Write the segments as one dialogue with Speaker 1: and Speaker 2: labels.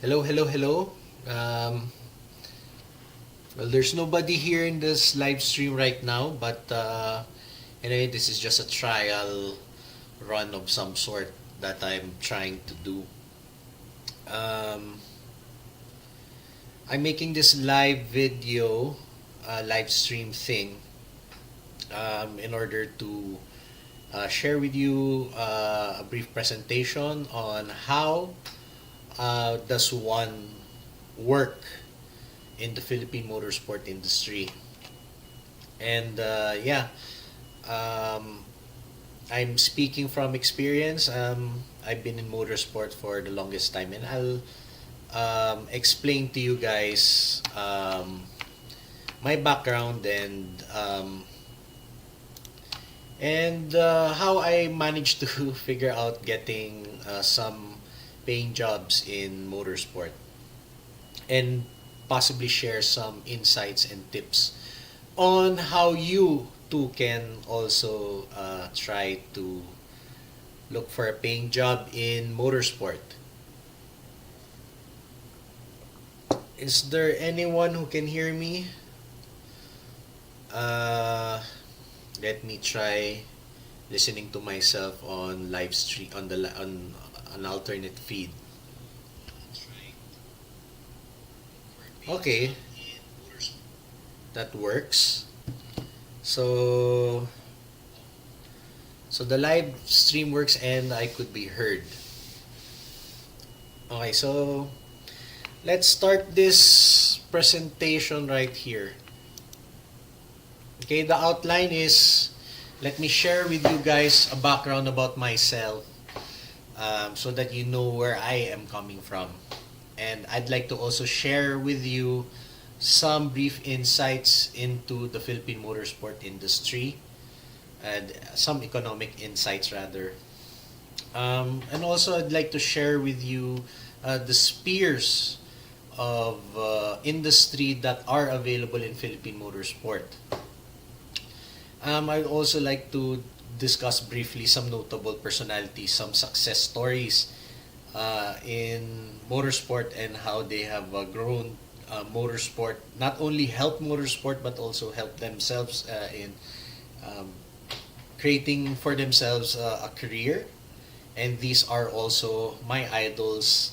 Speaker 1: Hello, hello, hello. Um, well, there's nobody here in this live stream right now, but anyway, this is just a trial run of some sort that I'm trying to do. Um, I'm making this live video, live stream thing in order to share with you a brief presentation on how does one work in the Philippine motorsport industry. And um, I'm speaking from experience. I've been in motorsport for the longest time, and I'll explain to you guys my background and how I managed to figure out getting some paying jobs in motorsport, and possibly share some insights and tips on how you too can also try to look for a paying job in motorsport. Is there anyone who can hear me? Uh, Let me try listening to myself on live stream on an alternate feed. Okay, that works. So so the live stream works and I could be heard. Okay, so let's start this presentation right here. Okay, the outline is, let me share with you guys a background about myself, so that you know where I am coming from. And I'd like to also share with you some brief insights into the Philippine motorsport industry and some economic insights rather. And also I'd like to share with you the spheres of industry that are available in Philippine motorsport. I'd also like to discuss briefly some notable personalities, some success stories in motorsport, and how they have grown motorsport, not only help motorsport but also help themselves in um, creating for themselves a career. And these are also my idols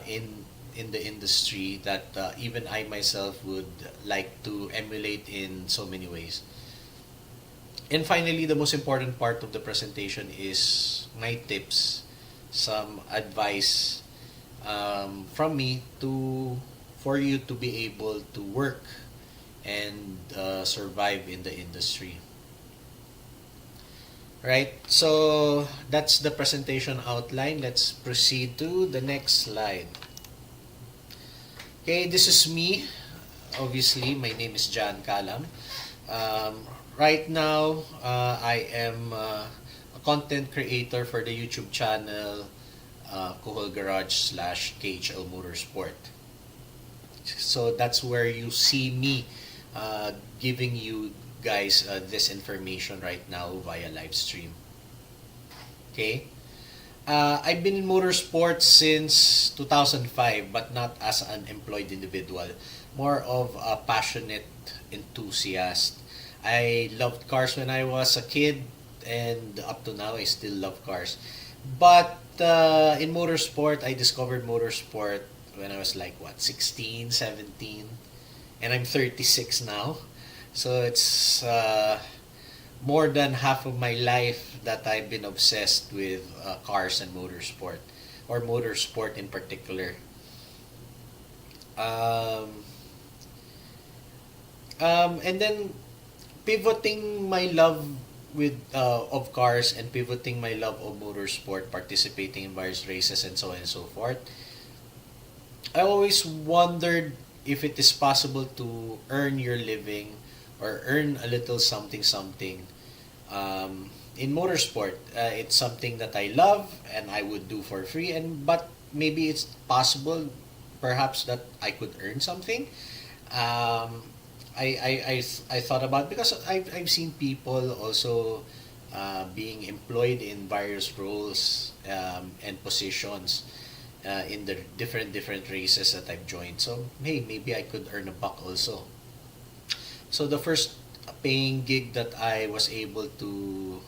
Speaker 1: in the industry that even I myself would like to emulate in so many ways. And finally, the most important part of the presentation is my tips, some advice from me to for you to be able to work and survive in the industry. Right. So that's the presentation outline. Let's proceed to the next slide. Okay, this is me. Obviously, my name is John Kalam. Right now, I am a content creator for the YouTube channel Kuhol Garage slash KHL Motorsport. So that's where you see me giving you guys this information right now via live stream. Okay? I've been in motorsport since 2005, but not as an employed individual. More of a passionate enthusiast. I loved cars when I was a kid, and up to now, I still love cars. But in motorsport, I discovered motorsport when I was like, what, 16, 17? And I'm 36 now. So it's more than half of my life that I've been obsessed with cars and motorsport, or motorsport in particular. Um, and then pivoting my love with of cars and pivoting my love of motorsport, participating in various races and so on and so forth. I always wondered if it is possible to earn your living or earn a little something something in motorsport. It's something that I love and I would do for free, and but maybe it's possible, perhaps, that I could earn something. Um, I thought about, because I've seen people also being employed in various roles and positions, in the different races that I've joined. So hey, maybe I could earn a buck also. So the first paying gig that I was able to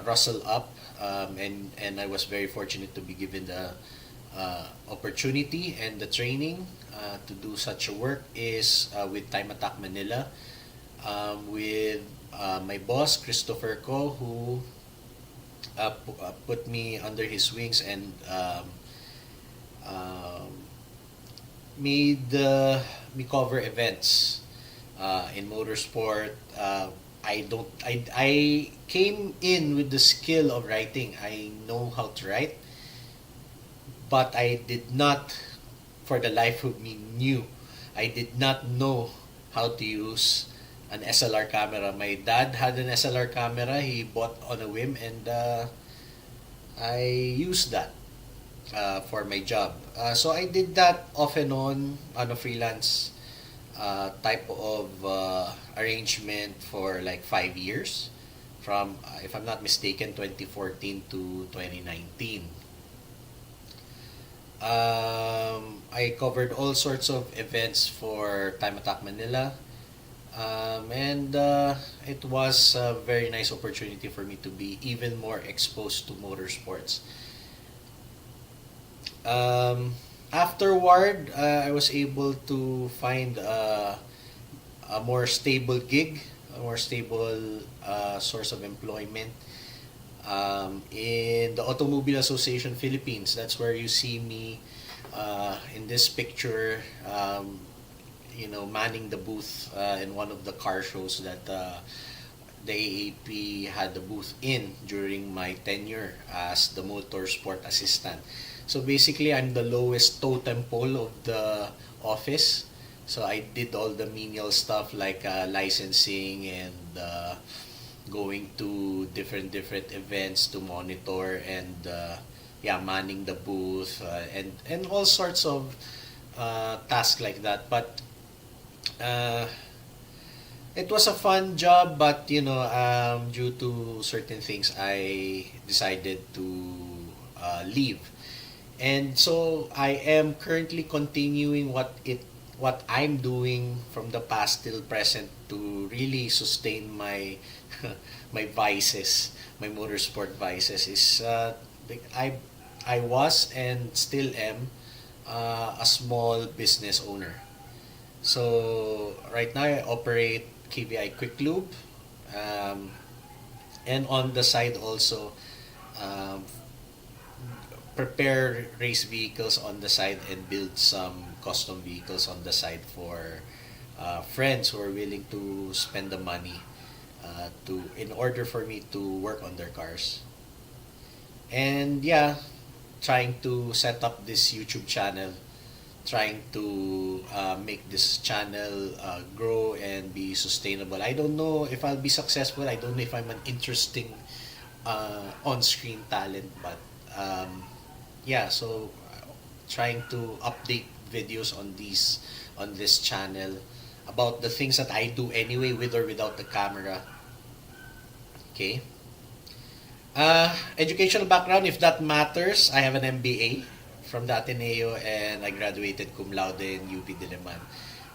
Speaker 1: rustle up, and I was very fortunate to be given the opportunity and the training to do such a work is with Time Attack Manila, with my boss Christopher Ko, who put me under his wings and um, made me cover events in motorsport. I came in with the skill of writing. I know how to write, but I did not, for the life of me, knew. I did not know how to use an SLR camera. My dad had an SLR camera. He bought on a whim, and I used that for my job. So I did that off and on a freelance type of arrangement for like 5 years, from if I'm not mistaken 2014 to 2019. I covered all sorts of events for Time Attack Manila, and it was a very nice opportunity for me to be even more exposed to motorsports. Afterward, I was able to find a more stable gig, a more stable source of employment in the Automobile Association Philippines. That's where you see me in this picture, manning the booth in one of the car shows that the AAP had the booth in during my tenure as the motorsport assistant. So basically, I'm the lowest totem pole of the office. So I did all the menial stuff like licensing and going to different events to monitor and manning the booth and all sorts of tasks like that. But uh, it was a fun job, but due to certain things, I decided to leave. And so I am currently continuing what I'm doing from the past till present to really sustain my my vices, my motorsport vices. Is I I was and still am a small business owner. So right now I operate KBI Quick Lube, um, and on the side also um, prepare race vehicles on the side and build some custom vehicles on the side for friends who are willing to spend the money to in order for me to work on their cars. And yeah, trying to set up this YouTube channel, trying to make this channel grow and be sustainable. I don't know if I'll be successful. I don't know if I'm an interesting on-screen talent, but yeah. So trying to update videos on this channel about the things that I do anyway, with or without the camera. Okay. Educational background, if that matters, I have an MBA from the Ateneo, and I graduated cum laude in UP Diliman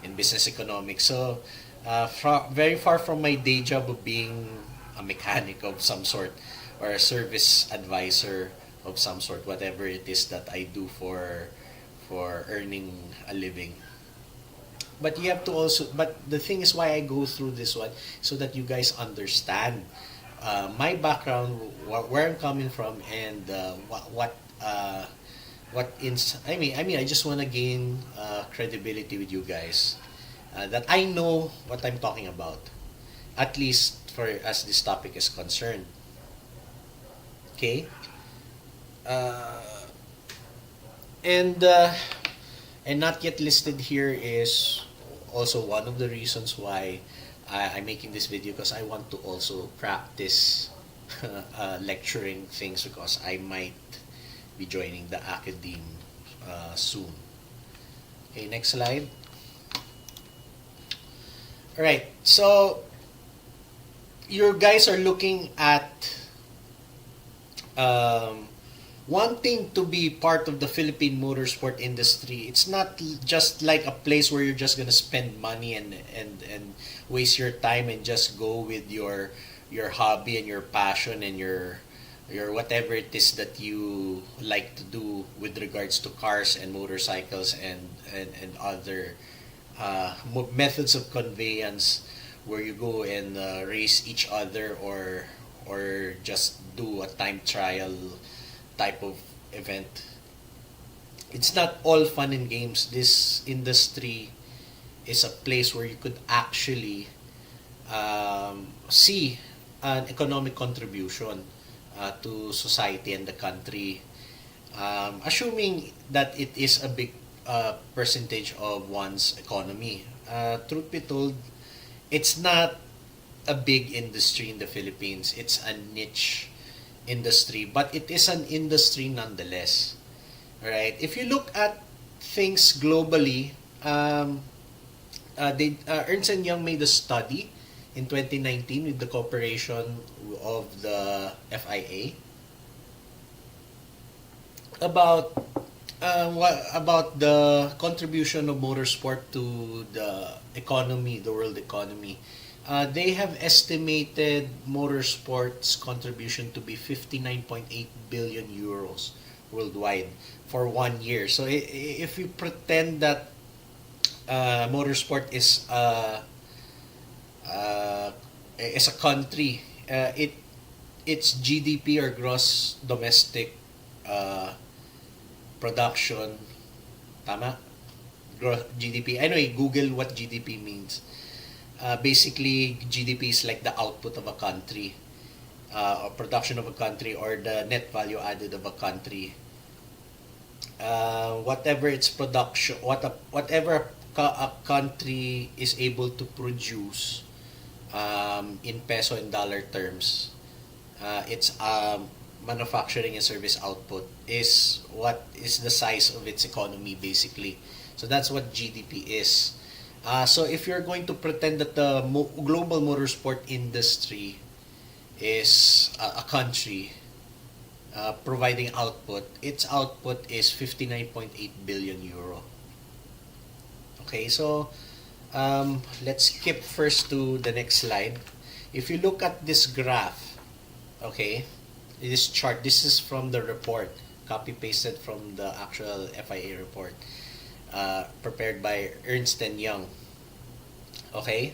Speaker 1: in business economics. So, very far from my day job of being a mechanic of some sort or a service advisor of some sort, whatever it is that I do for earning a living. But you have to also, but the thing is why I go through this one, so that you guys understand my background, where I'm coming from, and I just want to gain credibility with you guys, that I know what I'm talking about, at least for as this topic is concerned. Okay, uh, and not yet listed here is also one of the reasons why I'm making this video, because I want to also practice lecturing things, because I might be joining the academe soon. Okay, next slide. All right, so you guys are looking at um, wanting to be part of the Philippine motorsport industry, it's not just like a place where you're just gonna spend money and waste your time and just go with your hobby and your passion and your whatever it is that you like to do with regards to cars and motorcycles and other methods of conveyance where you go and race each other or just do a time trial type of event. It's not all fun and games. This industry is a place where you could actually see an economic contribution to society and the country, assuming that it is a big percentage of one's economy. Truth be told, it's not a big industry in the Philippines. It's a niche industry, but it is an industry nonetheless. Right? If you look at things globally, Ernst and Young made a study in 2019 with the cooperation of the FIA about what about the contribution of motorsport to the economy, the world economy. They have estimated motorsport's contribution to be 59.8 billion euros worldwide for 1 year. So if you pretend that motorsport is a country, its GDP or gross domestic production, tama? GDP. Anyway, Google what GDP means. Basically, GDP is like the output of a country, or production of a country, or the net value added of a country. Whatever its production, whatever a country is able to produce in peso and dollar terms, its manufacturing and service output is what is the size of its economy basically. So that's what GDP is. So if you're going to pretend that the global motorsport industry is a country providing output, its output is 59.8 billion euro. Okay, so let's skip first to the next slide. If you look at this graph, okay, this chart, this is from the report, copy pasted from the actual FIA report, prepared by Ernst and Young. Okay,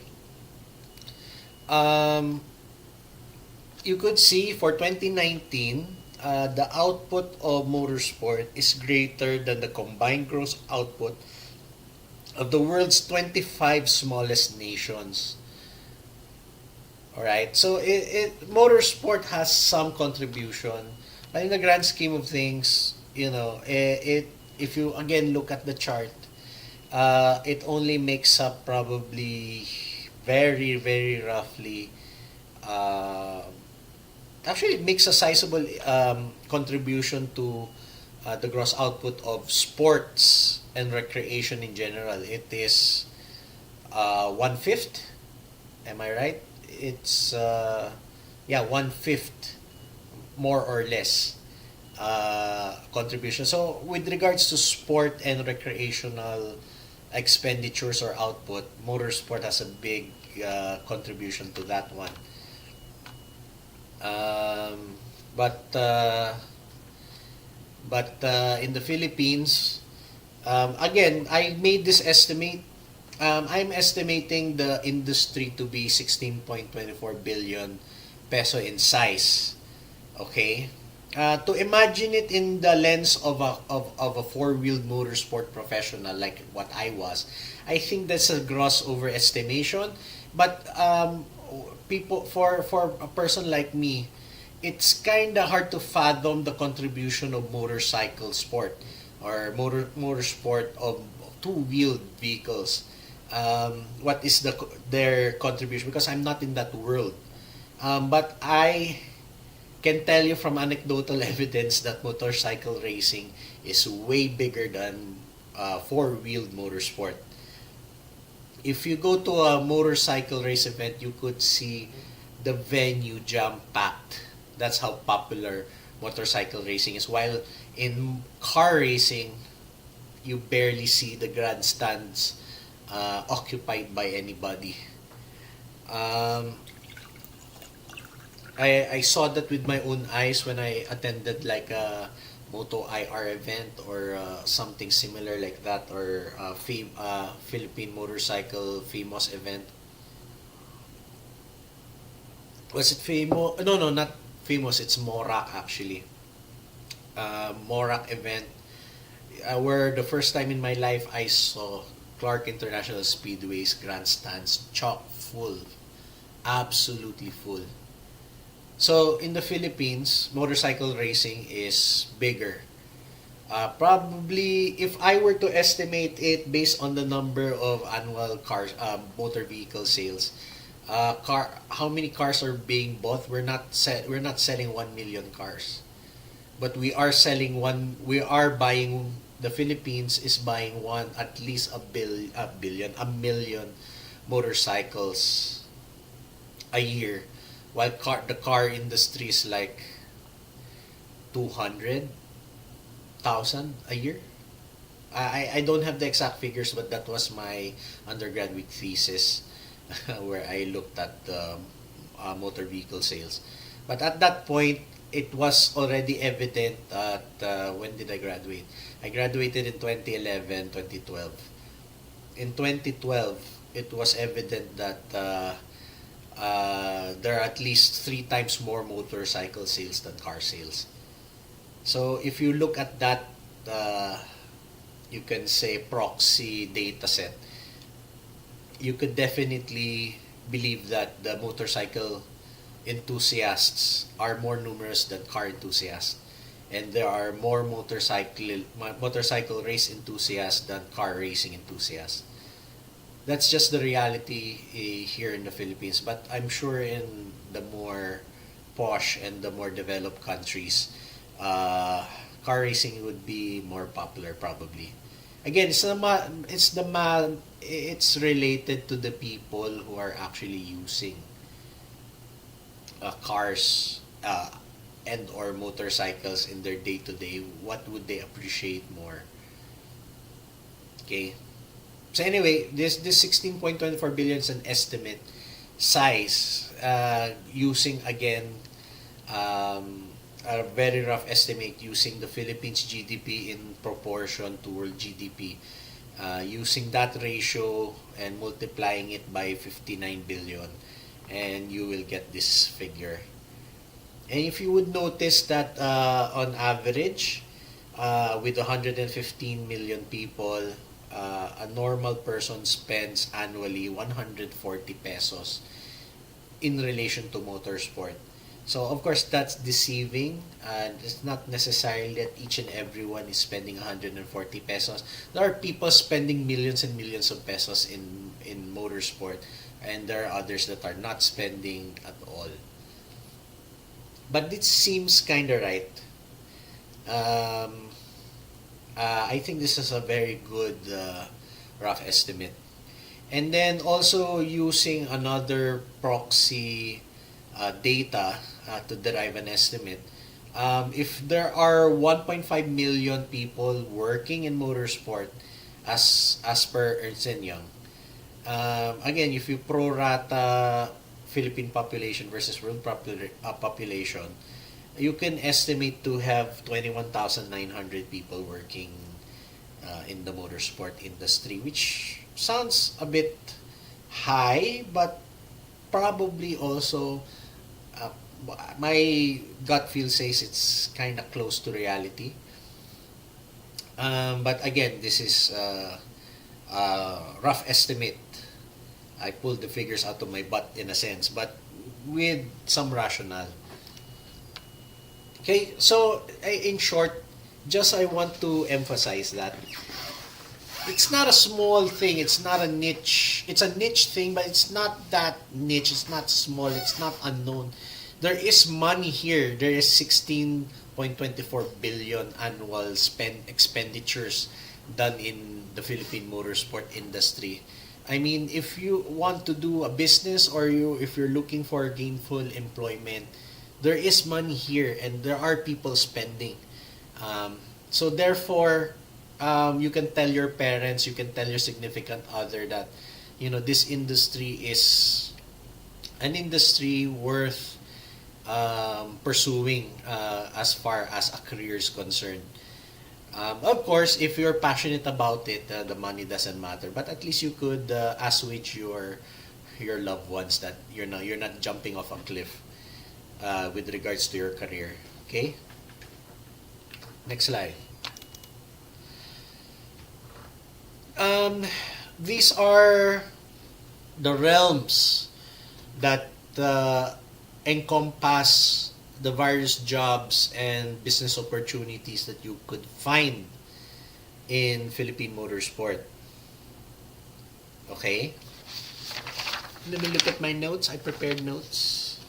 Speaker 1: you could see for 2019, the output of motorsport is greater than the combined gross output of the world's 25 smallest nations. Alright, so motorsport has some contribution, but in the grand scheme of things, if you again look at the chart, it only makes up probably very, very roughly, actually it makes a sizable contribution to the gross output of sports and recreation in general. It is 1/5. Am I right? It's 1/5 more or less contribution. So with regards to sport and recreational expenditures or output, motorsport has a big contribution to that one. But in the Philippines, again, I made this estimate. I'm estimating the industry to be 16.24 billion peso in size. Okay? To imagine it in the lens of a four-wheeled motorsport professional like what I was, I think that's a gross overestimation. But people, for a person like me, it's kind of hard to fathom the contribution of motorcycle sport or motorsport of two-wheeled vehicles. What is their contribution? Because I'm not in that world. But I can tell you from anecdotal evidence that motorcycle racing is way bigger than four-wheeled motorsport. If you go to a motorcycle race event, you could see the venue jam-packed. That's how popular motorcycle racing is, while in car racing, you barely see the grandstands occupied by anybody. Um, I saw that with my own eyes when I attended like a Moto IR event or something similar like that, or Philippine motorcycle famous event. Was it famous? No, no, not famous. It's Morak actually. Morak event where the first time in my life I saw Clark International Speedway's grandstands chock full, absolutely full. So in the Philippines, motorcycle racing is bigger. Probably, if I were to estimate it based on the number of annual cars, motor vehicle sales, how many cars are being bought? We're not selling 1 million cars, but we are selling one. We are buying. The Philippines is buying at least a million motorcycles a year, while the car industry is like 200,000 a year. I don't have the exact figures, but that was my undergraduate thesis where I looked at the motor vehicle sales. But at that point, it was already evident that when did I graduate? I graduated in 2011, 2012. In 2012, it was evident that there are at least three times more motorcycle sales than car sales. So if you look at that, you can say proxy data set, you could definitely believe that the motorcycle enthusiasts are more numerous than car enthusiasts, and there are more motorcycle race enthusiasts than car racing enthusiasts. That's just the reality here in the Philippines, but I'm sure in the more posh and the more developed countries, car racing would be more popular probably. Again, it's related to the people who are actually using cars and or motorcycles in their day to day. What would they appreciate more? Okay. So anyway, this 16.24 billion is an estimate size, using again a very rough estimate using the Philippines GDP in proportion to world GDP, using that ratio and multiplying it by 59 billion, and you will get this figure. And if you would notice that on average, with 115 million people, a normal person spends annually 140 pesos in relation to motorsport. So of course that's deceiving, and it's not necessarily that each and everyone is spending 140 pesos. There are people spending millions and millions of pesos in motorsport, and there are others that are not spending at all. But it seems kind of right. Um, I think this is a very good rough estimate. And then also using another proxy data to derive an estimate. If there are 1.5 million people working in motorsport as per Ernst& Young, again, if you prorata Philippine population versus world population, you can estimate to have 21,900 people working in the motorsport industry, which sounds a bit high, but probably also my gut feel says it's kind of close to reality. But again, this is rough estimate. I pulled the figures out of my butt in a sense, but with some rationale. Okay, so in short, just I want to emphasize that it's not a small thing, it's not a niche. It's a niche thing, but it's not that niche, it's not small, it's not unknown. There is money here. There is 16.24 billion annual expenditures done in the Philippine motorsport industry. I mean, if you want to do a business, or if you're looking for gainful employment, there is money here and there are people spending. So therefore, you can tell your parents, you can tell your significant other that, this industry is an industry worth pursuing as far as a career is concerned. Of course, if you're passionate about it, the money doesn't matter. But at least you could assuage your loved ones that you're not jumping off a cliff with regards to your career. Okay. Next slide. Um, these are the realms that encompass the various jobs and business opportunities that you could find in Philippine motorsport. Okay? Let me look at my notes. I prepared notes.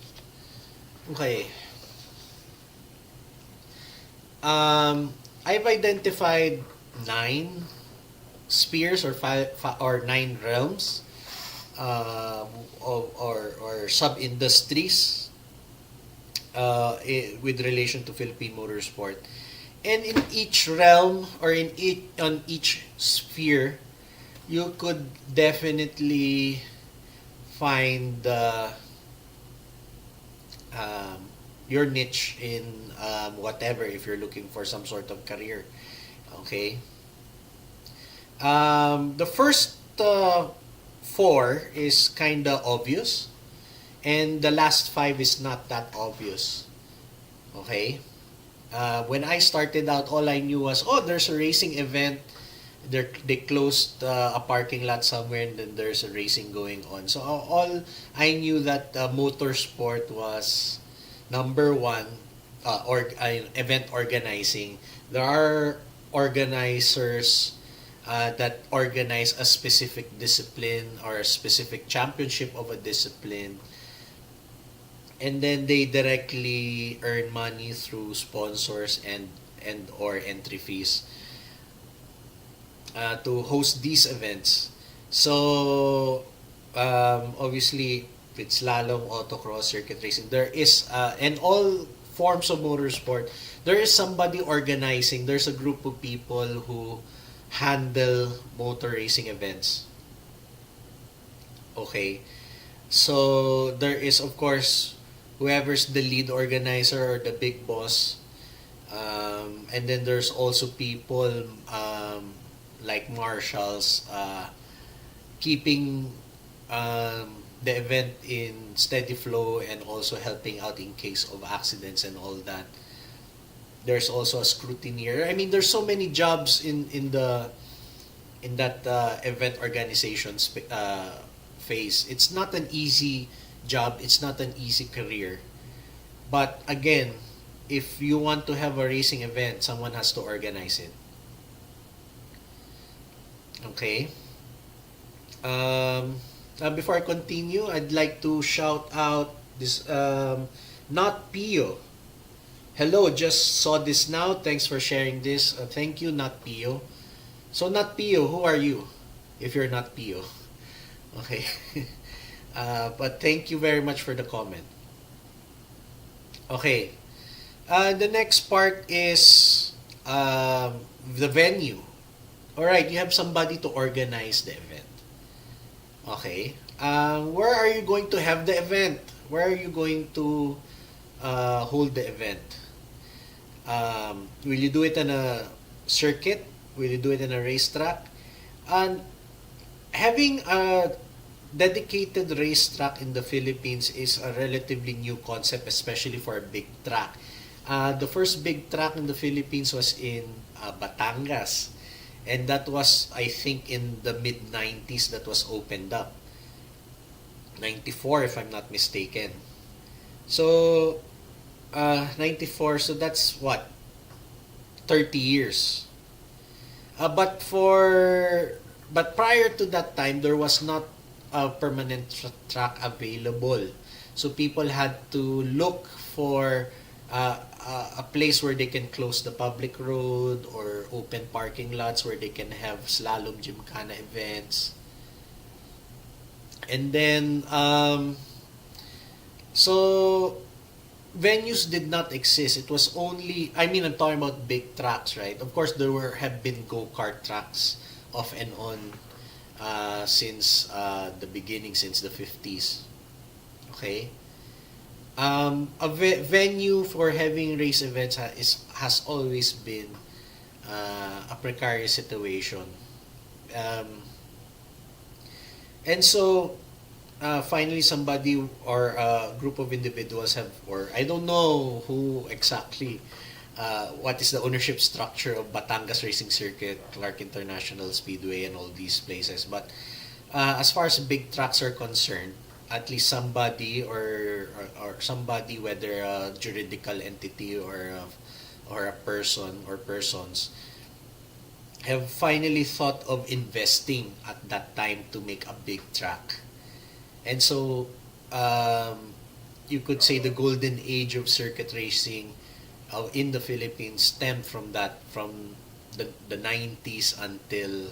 Speaker 1: Okay. I've identified 9 spheres or or 9 realms or sub industries with relation to Philippine motorsport. And in each realm or on each sphere, you could definitely find your niche in whatever, if you're looking for some sort of career. Okay. The first 4 is kind of obvious, and the last 5 is not that obvious. Okay. When I started out, all I knew was, oh, there's a racing event. They closed a parking lot somewhere, and then there's a racing going on. So all I knew that motorsport was number one, event organizing. There are organizers that organize a specific discipline or a specific championship of a discipline, and then they directly earn money through sponsors and or entry fees to host these events. So obviously with slalom, autocross, circuit racing, there is and all forms of motorsport, there is somebody organizing. There's a group of people who handle motor racing events. Okay. So there is, of course, whoever's the lead organizer or the big boss. And then there's also people like marshals keeping the event in steady flow and also helping out in case of accidents and all that. There's also a scrutineer. I mean, there's so many jobs in that event organization phase. It's not an easy job. It's not an easy career. But again, if you want to have a racing event, someone has to organize it. Okay. Before I continue, I'd like to shout out this Not Pio. Hello, just saw this now. Thanks for sharing this. Thank you, Not Pio. So, Not Pio, who are you? If you're Not Pio. Okay. But thank you very much for the comment. Okay. The next part is the venue. Alright, you have somebody to organize the event. Okay. Where are you going to have the event? Where are you going to hold the event? Will you do it on a circuit? Will you do it on a racetrack? And having a dedicated racetrack in the Philippines is a relatively new concept, especially for a big track. The first big track in the Philippines was in Batangas. And that was, I think, in the mid-90s that was opened up. 94, if I'm not mistaken. So, 94, so that's what? 30 years. But prior to that time, there was not a permanent track available. So people had to look for a place where they can close the public road or open parking lots where they can have slalom gymkhana events. And then so venues did not exist. It was only, I mean, I'm talking about big tracks, right? Of course, there have been go-kart tracks off and on since the beginning, since the 50s. Okay? Venue for having race events has always been a precarious situation. Um, and so, finally somebody or a group of individuals have, or I don't know who exactly, what is the ownership structure of Batangas Racing Circuit, Clark International Speedway, and all these places. But as far as big tracks are concerned, at least somebody or somebody, whether a juridical entity or a person or persons, have finally thought of investing at that time to make a big track. And so, you could say the golden age of circuit racing in the Philippines stemmed from that, from the 90s until,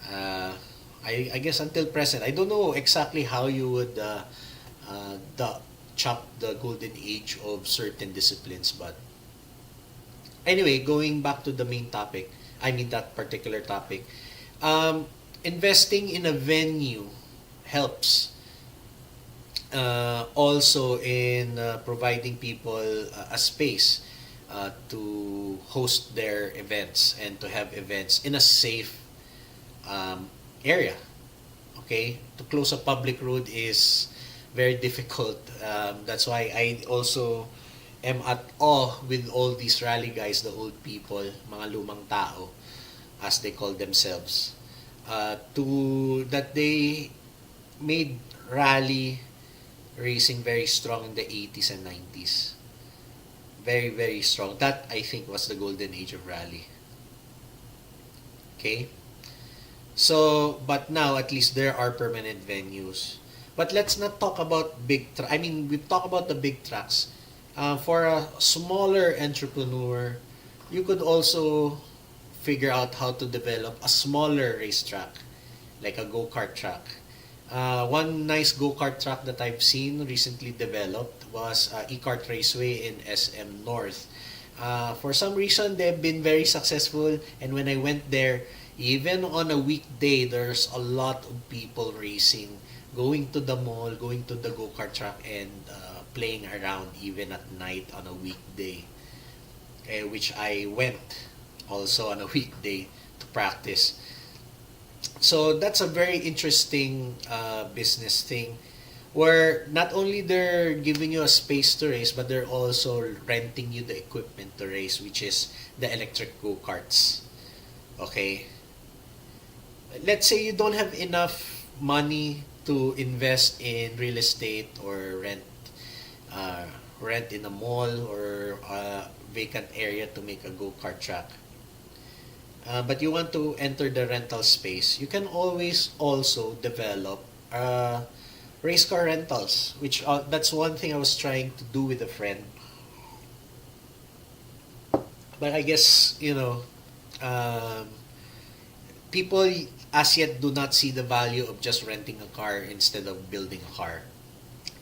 Speaker 1: I guess, until present. I don't know exactly how you would chop the golden age of certain disciplines, but anyway, going back to the main topic, I mean that particular topic, investing in a venue helps also in providing people a space to host their events and to have events in a safe area. Okay, to close a public road is very difficult. That's why I also am at awe with all these rally guys, the old people, mga lumang tao, as they call themselves, to that they made rally racing very strong in the 80s and 90s. Very, very strong. That, I think, was the golden age of rally. Okay? So, but now at least there are permanent venues. But let's not talk about I mean, we talk about the big tracks. For a smaller entrepreneur, you could also figure out how to develop a smaller racetrack, like a go-kart track. One nice go-kart track that I've seen recently developed was E-Kart Raceway in SM North. For some reason, they've been very successful, and when I went there, even on a weekday, there's a lot of people racing, going to the mall, going to the go-kart track, and playing around even at night on a weekday, which I went also on a weekday to practice. So that's a very interesting business thing, where not only they're giving you a space to race, but they're also renting you the equipment to race, which is the electric go-karts. Okay? Let's say you don't have enough money to invest in real estate or rent in a mall or a vacant area to make a go-kart track. But you want to enter the rental space, you can always also develop race car rentals, which that's one thing I was trying to do with a friend. But I guess, people as yet do not see the value of just renting a car instead of building a car.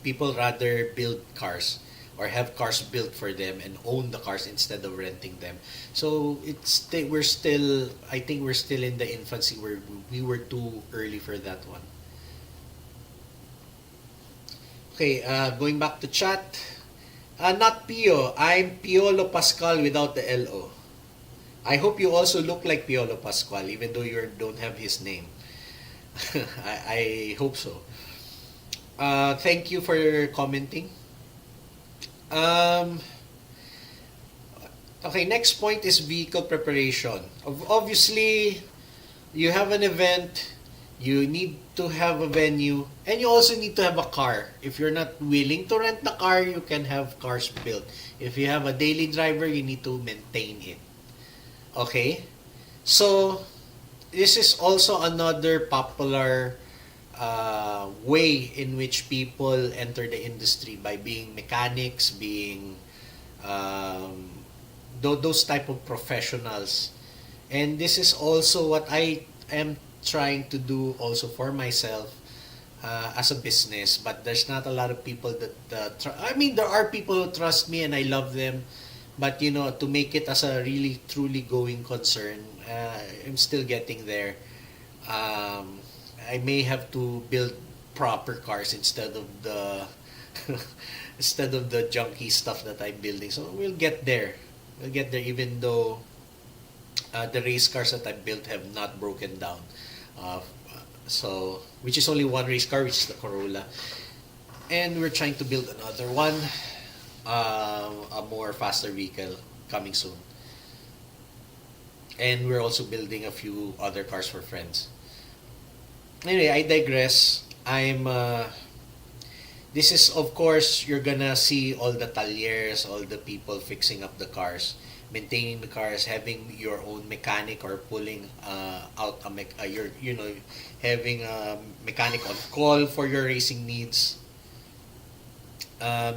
Speaker 1: People rather build cars or have cars built for them and own the cars instead of renting them. So we're still, I think we're still in the infancy where we were too early for that one. Okay, going back to chat. Not Pio. I'm Piolo Pascal without the LO. I hope you also look like Piolo Pascual, even though you don't have his name. I hope so. Thank you for commenting. Um, okay, next point is vehicle preparation. Obviously, you have an event, you need to have a venue, and you also need to have a car. If you're not willing to rent the car, you can have cars built. If you have a daily driver, you need to maintain it. Okay? So, this is also another popular way in which people enter the industry, by being mechanics, being those type of professionals. And this is also what I am trying to do also for myself, as a business, but there's not a lot of people that I mean, there are people who trust me and I love them, but to make it as a really truly going concern, I'm still getting there. um, I may have to build proper cars instead of the instead of the junky stuff that I'm building. So we'll get there. We'll get there, even though the race cars that I built have not broken down. Uh, so, which is only one race car, which is the Corolla, and we're trying to build another one, a more faster vehicle coming soon. And we're also building a few other cars for friends. Anyway, I digress. This is, of course, you're gonna see all the talyeres, all the people fixing up the cars, maintaining the cars, having your own mechanic, or pulling out having a mechanic on call for your racing needs.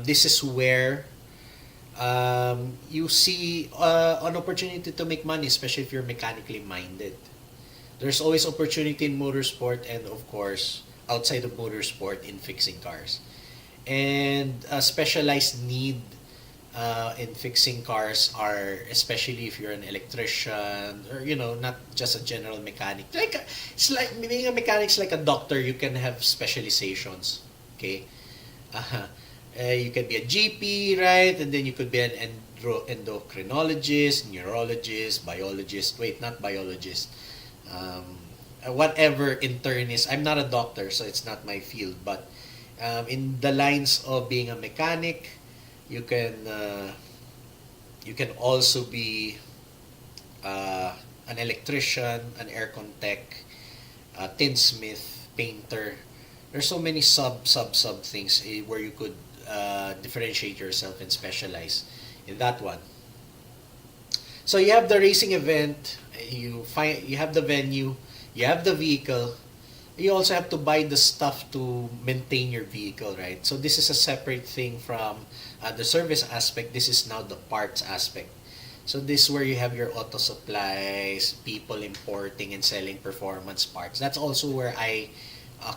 Speaker 1: This is where you see an opportunity to make money, especially if you're mechanically minded. There's always opportunity in motorsport, and of course, outside of motorsport, in fixing cars. And a specialized need in fixing cars are, especially if you're an electrician, or not just a general mechanic. It's like being a mechanic is like a doctor. You can have specializations. Okay. uh you can be a GP, right? And then you could be an endocrinologist, neurologist, biologist. Wait, not biologist. Whatever internist. I'm not a doctor, so it's not my field. But in the lines of being a mechanic, you can also be an electrician, an aircon tech, a tinsmith, painter. There's so many sub things where you could differentiate yourself and specialize in that one. So you have the racing event, you have the venue, you have the vehicle. You also have to buy the stuff to maintain your vehicle, right? So this is a separate thing from the service aspect. This is now the parts aspect. So this is where you have your auto supplies, people importing and selling performance parts. That's also where I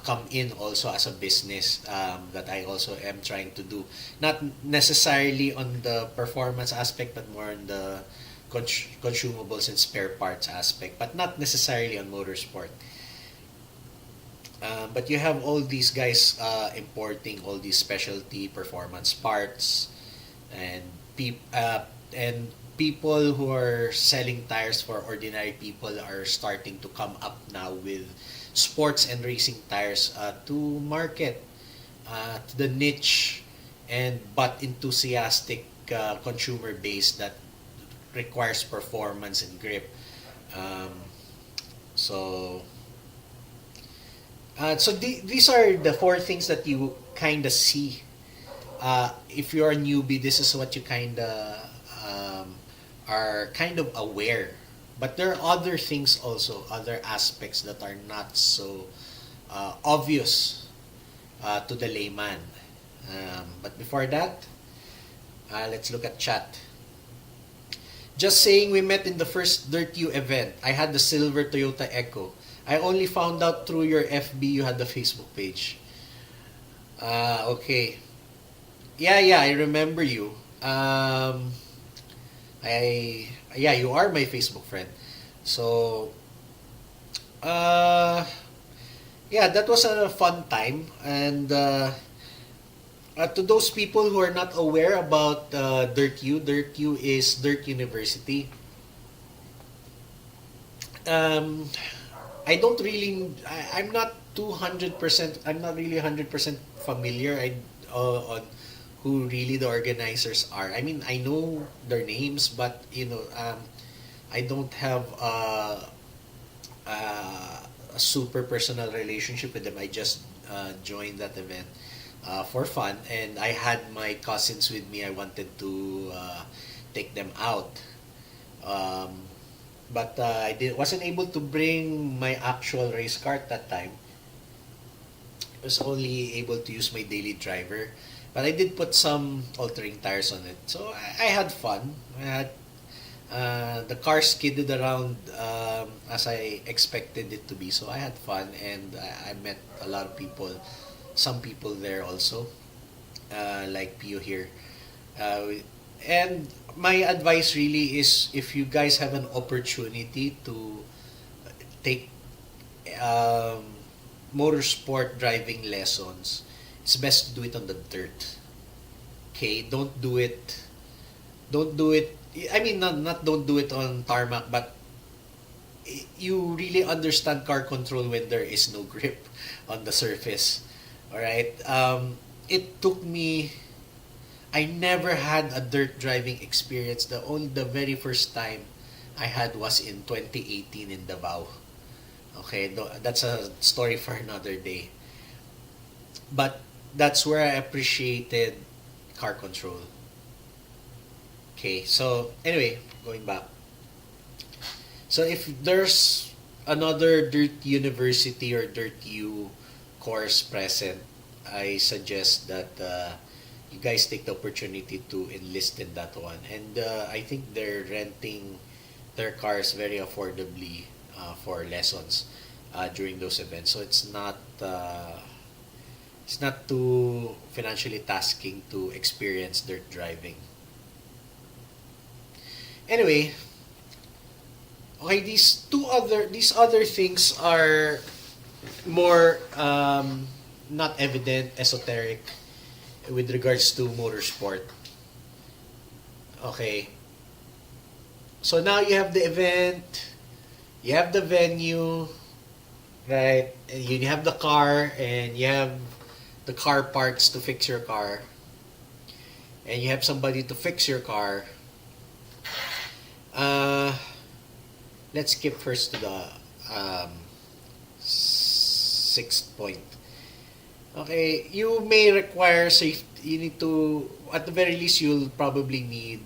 Speaker 1: come in also as a business, that I also am trying to do. Not necessarily on the performance aspect, but more on the consumables and spare parts aspect, but not necessarily on motorsport. But you have all these guys importing all these specialty performance parts, and and people who are selling tires for ordinary people are starting to come up now with sports and racing tires to market to the niche and but enthusiastic consumer base that requires performance and grip. Um, so these are the four things that you kind of see. If you're a newbie, this is what you kind of are kind of aware. But there are other things also, other aspects that are not so obvious to the layman. But before that, let's look at chat. Just saying, we met in the first Dirt U event. I had the silver Toyota Echo. I only found out through your FB you had the Facebook page. Okay. Yeah, I remember you. You are my Facebook friend. So, yeah, that was a fun time. And to those people who are not aware about Dirt U is Dirt University. Um, I don't really. I'm not 200%. I'm not really 100% familiar on who really the organizers are. I mean, I know their names, but I don't have a super personal relationship with them. I just joined that event for fun, and I had my cousins with me. I wanted to take them out. Um, but wasn't able to bring my actual race car at that time. I was only able to use my daily driver, but I did put some altering tires on it. So I had fun. I had The car skidded around as I expected it to be, so I had fun, and I met a lot of people, some people there also, like Pio here. Uh, and my advice really is, if you guys have an opportunity to take um, motorsport driving lessons, it's best to do it on the dirt. Okay, don't do it. I mean, not don't do it on tarmac, but you really understand car control when there is no grip on the surface. All right. It took me. I never had a dirt driving experience. The very first time I had was in 2018 in Davao. Okay, that's a story for another day. But that's where I appreciated car control. Okay, so anyway, going back. So if there's another Dirt University or Dirt U course present, I suggest that you guys take the opportunity to enlist in that one. And I think they're renting their cars very affordably for lessons during those events. So it's not too financially tasking to experience dirt driving. Anyway, okay, these other things are more not evident, esoteric with regards to motorsport. Okay, so now you have the event, you have the venue, right? And you have the car, and you have the car parts to fix your car, and you have somebody to fix your car. Uh, let's skip first to the sixth point. Okay, you may require safety. You need to, at the very least, you'll probably need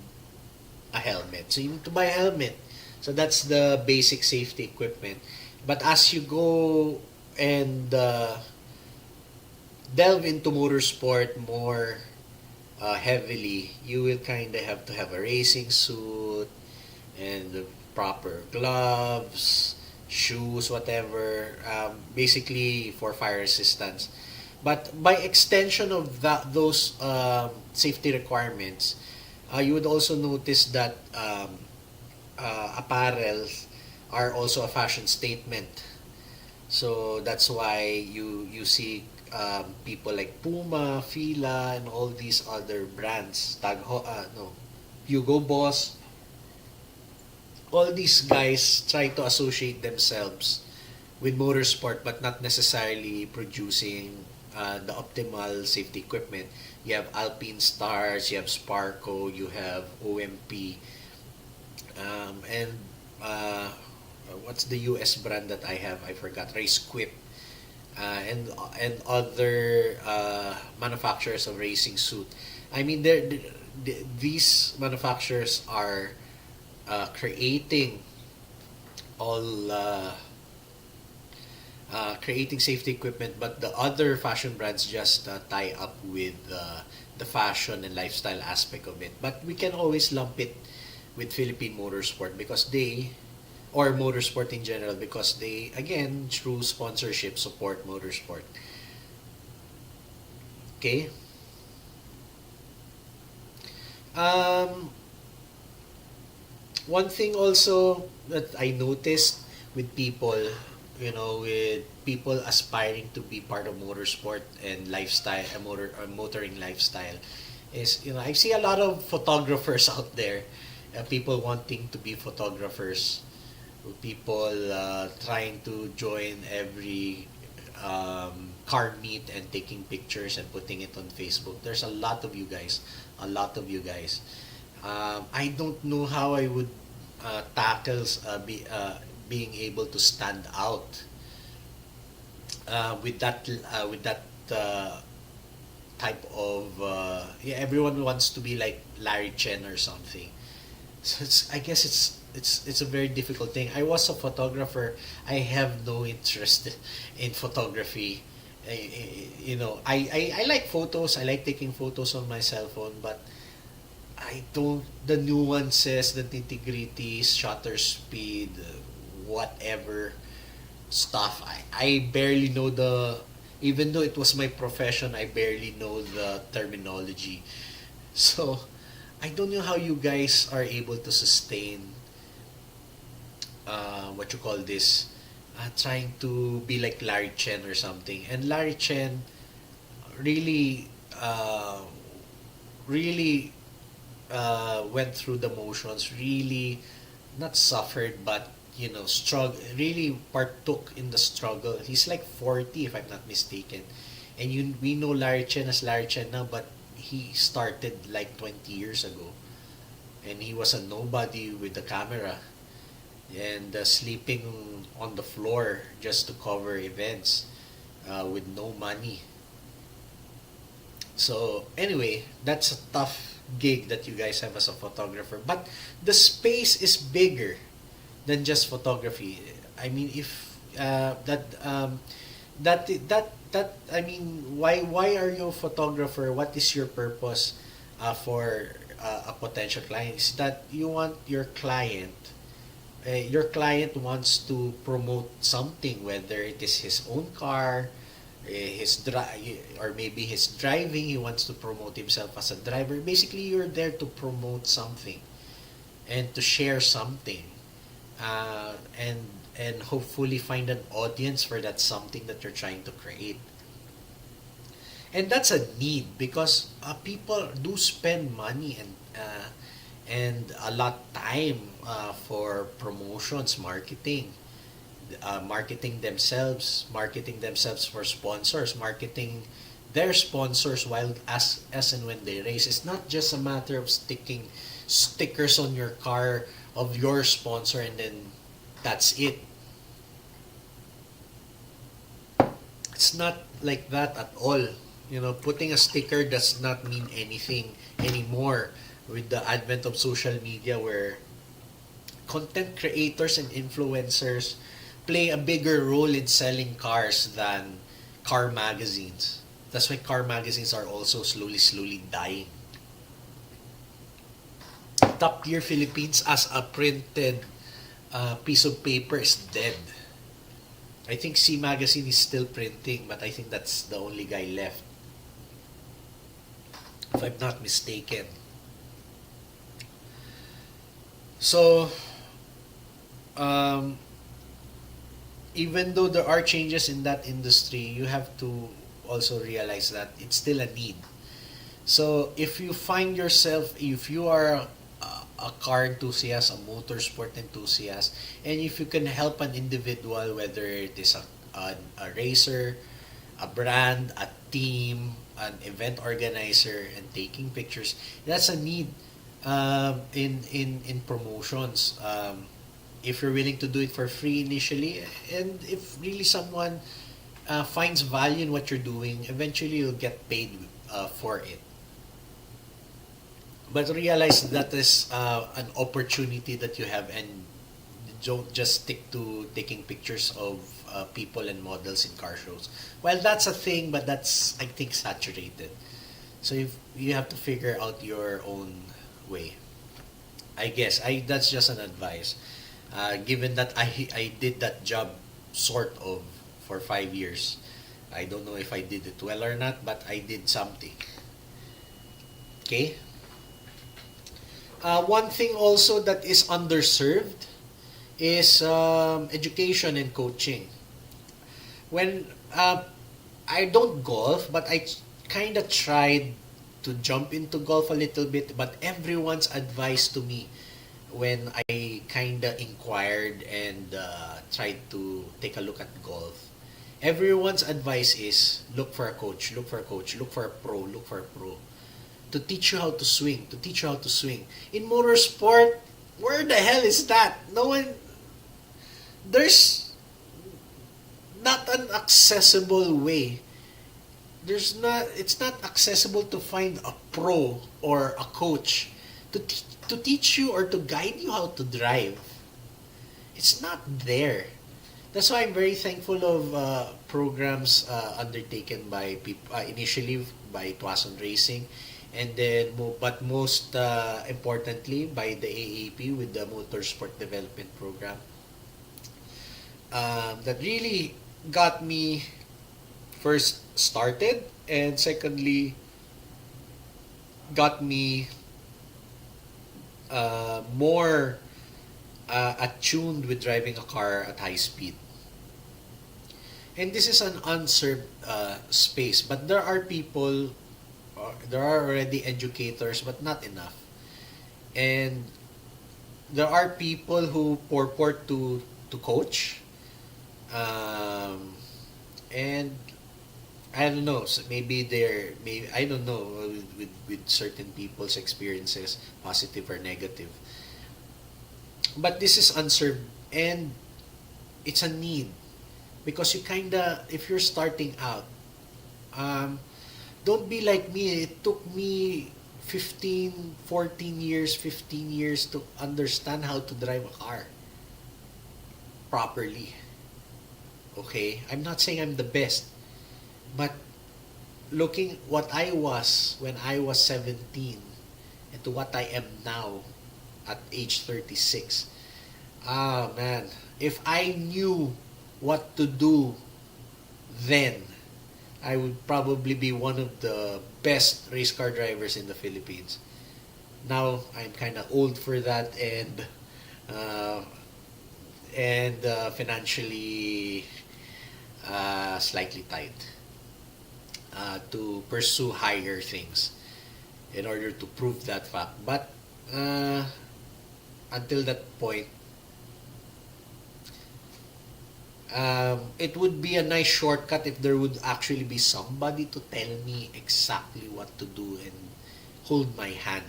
Speaker 1: a helmet. So you need to buy a helmet. So that's the basic safety equipment. But as you go and delve into motorsport more heavily, you will kind of have to have a racing suit and the proper gloves, shoes, whatever, basically for fire resistance. But by extension of those safety requirements, you would also notice that apparel are also a fashion statement. So that's why you see people like Puma, Fila, and all these other brands, Hugo Boss. All these guys try to associate themselves with motorsport, but not necessarily producing the optimal safety equipment. You have Alpine Stars, you have Sparco, you have OMP, and what's the US brand that I have? I forgot. Race Quip, and other manufacturers of racing suit. I mean, these manufacturers are creating all creating safety equipment, but the other fashion brands just tie up with the fashion and lifestyle aspect of it. But we can always lump it with Philippine motorsport because they, or motorsport in general, because they, again, through sponsorship, support motorsport. Okay. Um, One thing also that I noticed with people, with people aspiring to be part of motorsport and lifestyle, motoring lifestyle, is, I see a lot of photographers out there, people wanting to be photographers, people trying to join every car meet and taking pictures and putting it on Facebook. There's a lot of you guys. I don't know how I would tackle being able to stand out with that type of yeah. Everyone wants to be like Larry Chen or something. So I guess it's a very difficult thing. I was a photographer. I have no interest in photography. I like photos. I like taking photos on my cell phone, but I don't, the nuances, the nitty-gritties, shutter speed, whatever stuff. I barely know the, even though it was my profession, I barely know the terminology. So I don't know how you guys are able to sustain what you call this, trying to be like Larry Chen or something. And Larry Chen really, really went through the motions, really not suffered, but really partook in the struggle. He's like 40, if I'm not mistaken. And we know Larry Chen as Larry Chen now, but he started like 20 years ago. And he was a nobody with the camera and sleeping on the floor just to cover events with no money. So anyway, that's a tough gig that you guys have as a photographer. But the space is bigger than just photography. I mean, if that I mean, why are you a photographer? What is your purpose for a potential client? Is that you want your client wants to promote something, whether it is his own car, or maybe his driving. He wants to promote himself as a driver. Basically, you're there to promote something and to share something, uh, and and hopefully find an audience for that something that you're trying to create. And that's a need because people do spend money and a lot time for promotions, marketing themselves for sponsors, marketing their sponsors while as and when they race. It's not just a matter of sticking stickers on your car of your sponsor and then that's it. It's not like that at all. Putting a sticker does not mean anything anymore with the advent of social media where content creators and influencers play a bigger role in selling cars than car magazines. That's why car magazines are also slowly dying. Top Gear Philippines as a printed piece of paper is dead. I think C Magazine is still printing, but I think that's the only guy left, if I'm not mistaken. So, um, even though there are changes in that industry, you have to also realize that it's still a need. So, if you are a car enthusiast, a motorsport enthusiast, and if you can help an individual, whether it is a racer, a brand, a team, an event organizer, and taking pictures, that's a need in promotions. If you're willing to do it for free initially, and if really someone finds value in what you're doing, eventually you'll get paid for it. But realize that is an opportunity that you have, and don't just stick to taking pictures of people and models in car shows. Well, that's a thing, but that's, I think, saturated. So you have to figure out your own way. I guess that's just an advice. Given that I did that job sort of for 5 years, I don't know if I did it well or not, but I did something. Okay. One thing also that is underserved is education and coaching. When I don't golf, but I kind of tried to jump into golf a little bit, but everyone's advice to me when I kind of inquired and tried to take a look at golf, everyone's advice is look for a coach, look for a coach, look for a pro, look for a pro to teach you how to swing, to teach you how to swing. In motorsport, where the hell is that? No one, there's not an accessible way. It's not accessible to find a pro or a coach to teach you or to guide you how to drive. It's not there. That's why I'm very thankful of programs undertaken by initially by Tuason Racing, and then but most importantly by the AAP with the Motorsport Development Program, that really got me first started, and secondly got me more attuned with driving a car at high speed. And this is an unserved space, but there are people, there are already educators, but not enough. And there are people who purport to coach, um, and I don't know. So maybe they're maybe I don't know with certain people's experiences, positive or negative. But this is unserved, and it's a need because you kinda if you're starting out, um, don't be like me. It took me 15 years to understand how to drive a car properly. Okay, I'm not saying I'm the best, but looking what I was when I was 17 and to what I am now at age 36. Ah man, if I knew what to do then, I would probably be one of the best race car drivers in the Philippines. Now I'm kind of old for that, uh, and financially slightly tight to pursue higher things in order to prove that fact. But uh, until that point, it would be a nice shortcut if there would actually be somebody to tell me exactly what to do and hold my hand.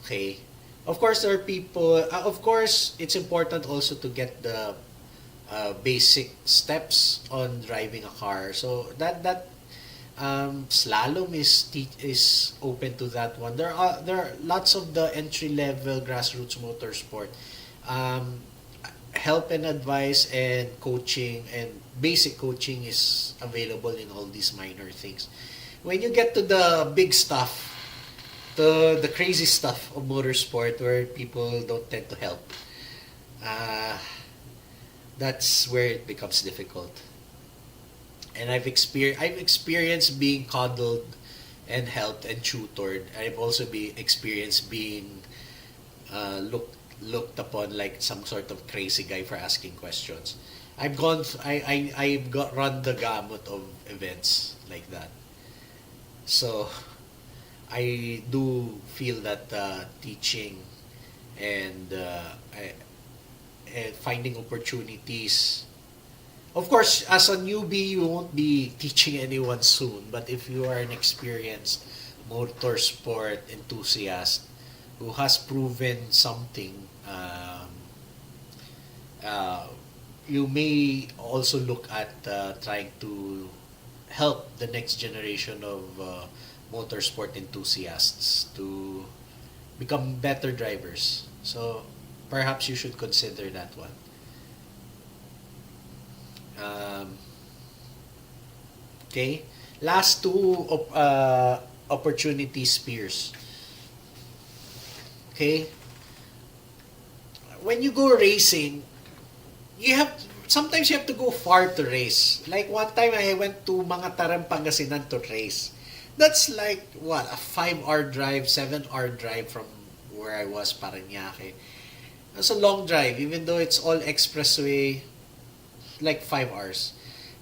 Speaker 1: Okay. Of course, there are people. Of course, it's important also to get the basic steps on driving a car. So that slalom is open to that one. There are lots of the entry level grassroots motorsport. Um, Help and advice and coaching and basic coaching is available in all these minor things. When you get to the big stuff, the crazy stuff of motorsport where people don't tend to help, uh, that's where it becomes difficult. And I've experienced being coddled and helped and tutored. I've also be experienced being looked upon like some sort of crazy guy for asking questions. I've got run the gamut of events like that. So I do feel that teaching and finding opportunities. Of course, as a newbie, you won't be teaching anyone soon. But if you are an experienced motorsport enthusiast who has proven something, uh, you may also look at trying to help the next generation of motorsport enthusiasts to become better drivers. So perhaps you should consider that one. Um, okay. Last two opportunity spheres. Okay. When you go racing, you have sometimes you have to go far to race. Like one time I went to Mangatarang, Pangasinan to race. That's like what a 5 hour drive, 7 hour drive from where I was, Parañaque. That's a long drive, even though it's all expressway, like 5 hours.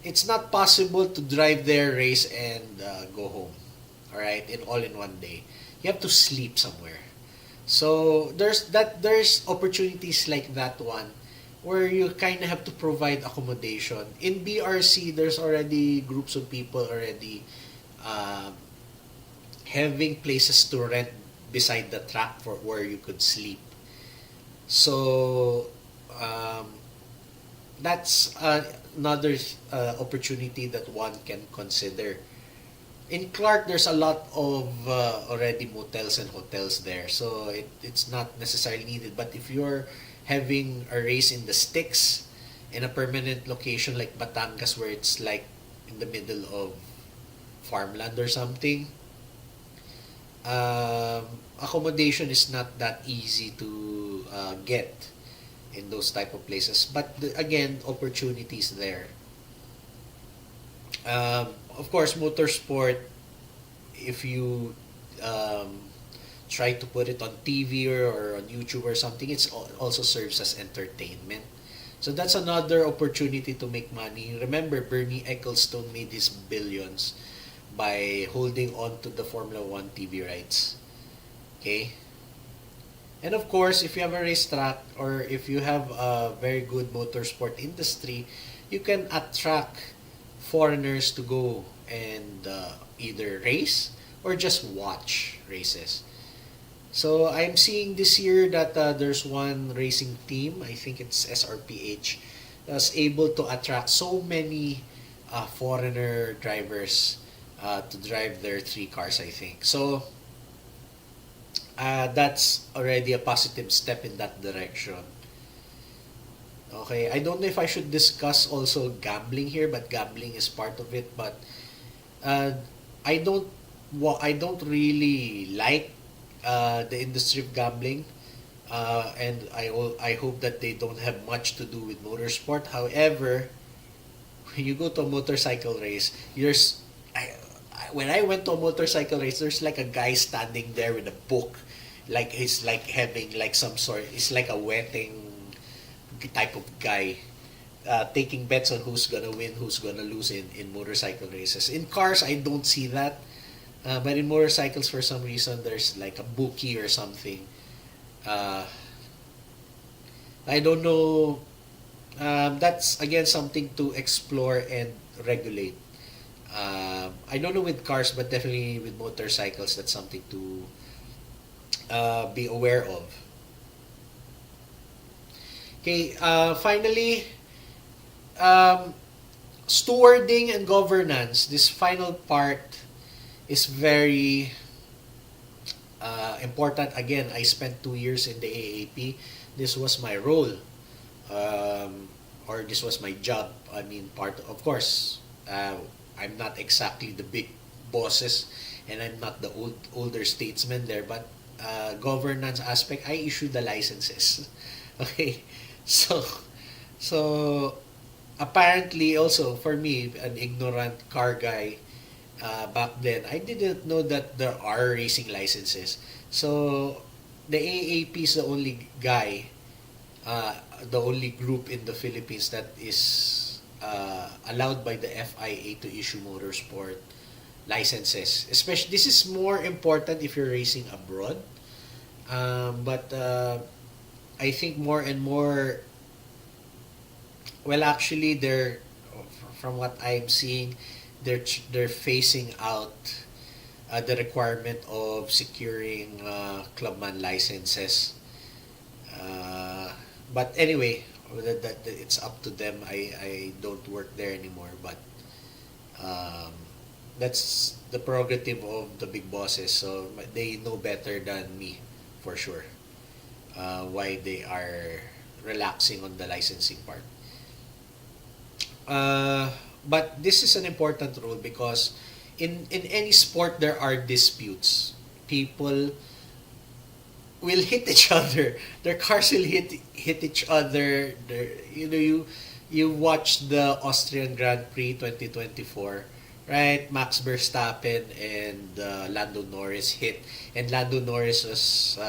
Speaker 1: It's not possible to drive there, race, and go home. All right, in one day. You have to sleep somewhere. So there's opportunities like that one where you kind of have to provide accommodation. In BRC, there's already groups of people already uh, having places to rent beside the track for where you could sleep. So um, that's another opportunity that one can consider. In Clark, there's a lot of already motels and hotels there, so it's not necessarily needed. But if you're having a race in the sticks in a permanent location like Batangas, where it's like in the middle of farmland or something, um, accommodation is not that easy to get in those type of places. But again, opportunities there. Of course, motorsport, if you try to put it on TV or on YouTube or something, it's also serves as entertainment. So that's another opportunity to make money. Remember, Bernie Ecclestone made his billions by holding on to the Formula One TV rights. Okay? And of course, if you have a racetrack or if you have a very good motorsport industry, you can attract foreigners to go and either race or just watch races. So I'm seeing this year that there's one racing team, I think it's SRPH, that's able to attract so many foreigner drivers to drive their three cars, I think. So that's already a positive step in that direction. Okay, I don't know if I should discuss also gambling here, but gambling is part of it. But uh, I don't, I don't really like the industry of gambling, and I hope that they don't have much to do with motorsport. However, when you go to a motorcycle race, when I went to a motorcycle race, there's like a guy standing there with a book, like he's like having like some sort. It's like a wedding type of guy, taking bets on who's gonna win, who's gonna lose in motorcycle races. In cars, I don't see that, but in motorcycles, for some reason, there's like a bookie or something. Uh, I don't know. That's again something to explore and regulate. I don't know with cars, but definitely with motorcycles, that's something to be aware of. Okay, finally, um, stewarding and governance. This final part is very important. Again, I spent 2 years in the AAP. This was my role, or this was my job. I mean, part of course, I'm not exactly the big bosses, and I'm not the older statesman there. But governance aspect, I issue the licenses. Okay, so so apparently also for me, an ignorant car guy, back then, I didn't know that there are racing licenses. So the AAP is the only guy, the only group in the Philippines that is allowed by the FIA to issue motorsport licenses. Especially, this is more important if you're racing abroad. But I think more and more, well, actually, from what I'm seeing, they're phasing out the requirement of securing clubman licenses. But anyway, it's up to them. I don't work there anymore, but um, that's the prerogative of the big bosses. So they know better than me, for sure, why they are relaxing on the licensing part. Uh, but this is an important rule because in any sport there are disputes. People will hit each other. Their cars will hit each other. You watch the Austrian Grand Prix 2024, right? Max Verstappen and Lando Norris hit, and Lando Norris was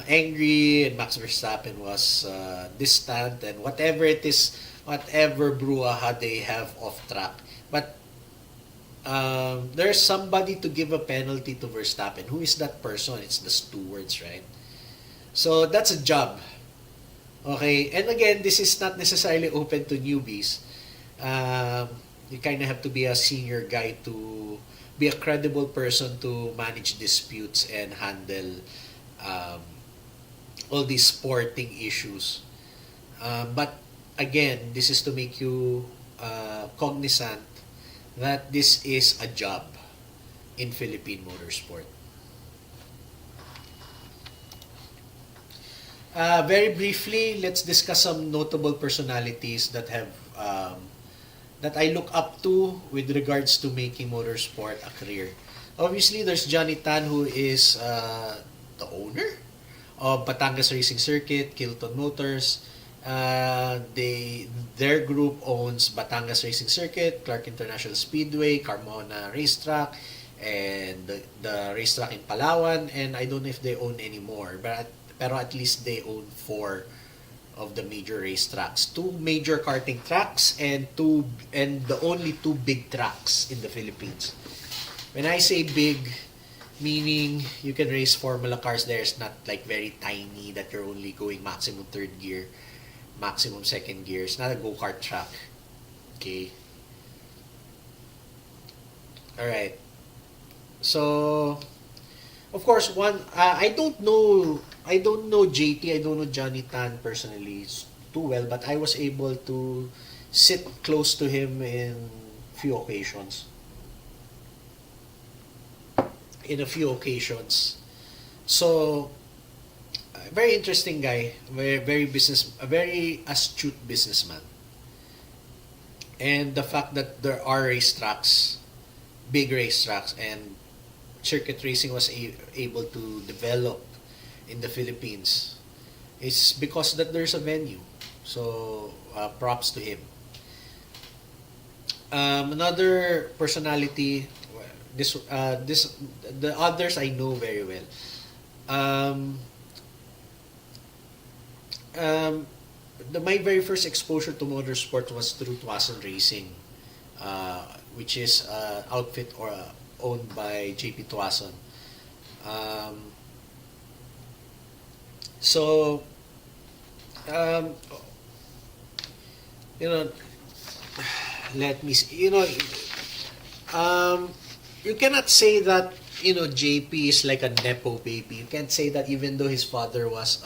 Speaker 1: angry, and Max Verstappen was distant, and whatever it is, whatever brouhaha they have off track. But there's somebody to give a penalty to Verstappen. Who is that person? It's the stewards, right? So that's a job. Okay, and again, this is not necessarily open to newbies. Um, you kind of have to be a senior guy to be a credible person to manage disputes and handle um, all these sporting issues. But again, this is to make you cognizant that this is a job in Philippine motorsport. Very briefly, let's discuss some notable personalities that have that I look up to with regards to making motorsport a career. Obviously, there's Johnny Tan, who is the owner of Batangas Racing Circuit, Kilton Motors. Their group owns Batangas Racing Circuit, Clark International Speedway, Carmona Racetrack, and the racetrack in Palawan. And I don't know if they own any more, pero at least they own four of the major racetracks, two major karting tracks, and the only two big tracks in the Philippines. When I say big, meaning you can race formula cars there. It's not like very tiny that you're only going maximum third gear, maximum second gear. It's not a go-kart track. Okay. All right. So, of course, I don't know JT, I don't know Johnny Tan personally too well, but I was able to sit close to him in few occasions. In a few occasions. So, a very interesting guy, a very astute businessman. And the fact that there are racetracks, big racetracks, and circuit racing was able to develop in the Philippines is because that there's a venue. So, props to him. Another personality, this the others I know very well. Um, um, my very first exposure to motorsport was through Tuason Racing, which is outfit or owned by JP Tuason. Um, so, um, you know, let me see, um, you cannot say that JP is like a nepo baby. You can't say that even though his father was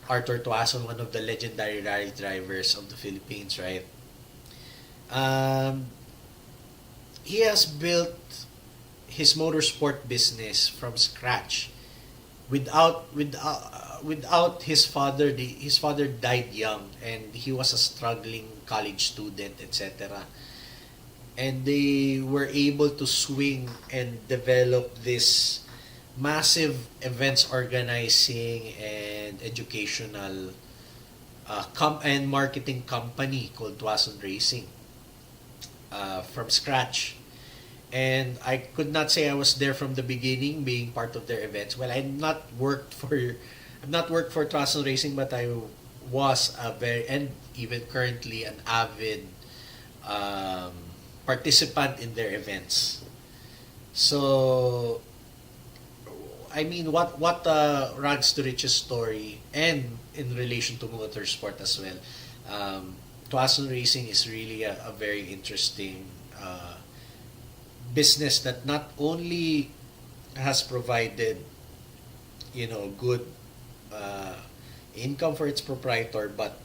Speaker 1: Arthur Tuason, one of the legendary rally drivers of the Philippines, right? Um, he has built his motorsport business from scratch without his father. His father died young, and he was a struggling college student, etc. And they were able to swing and develop this massive events organizing and educational and marketing company called Tuason Racing from scratch. And I could not say I was there from the beginning, being part of their events. Well, I've not worked for Tuason Racing, but I was a very, and even currently, an avid um, participant in their events. So, I mean, what rags to riches story, and in relation to motorsport as well. Tuason Racing is really a very interesting business that not only has provided good uh, income for its proprietor, but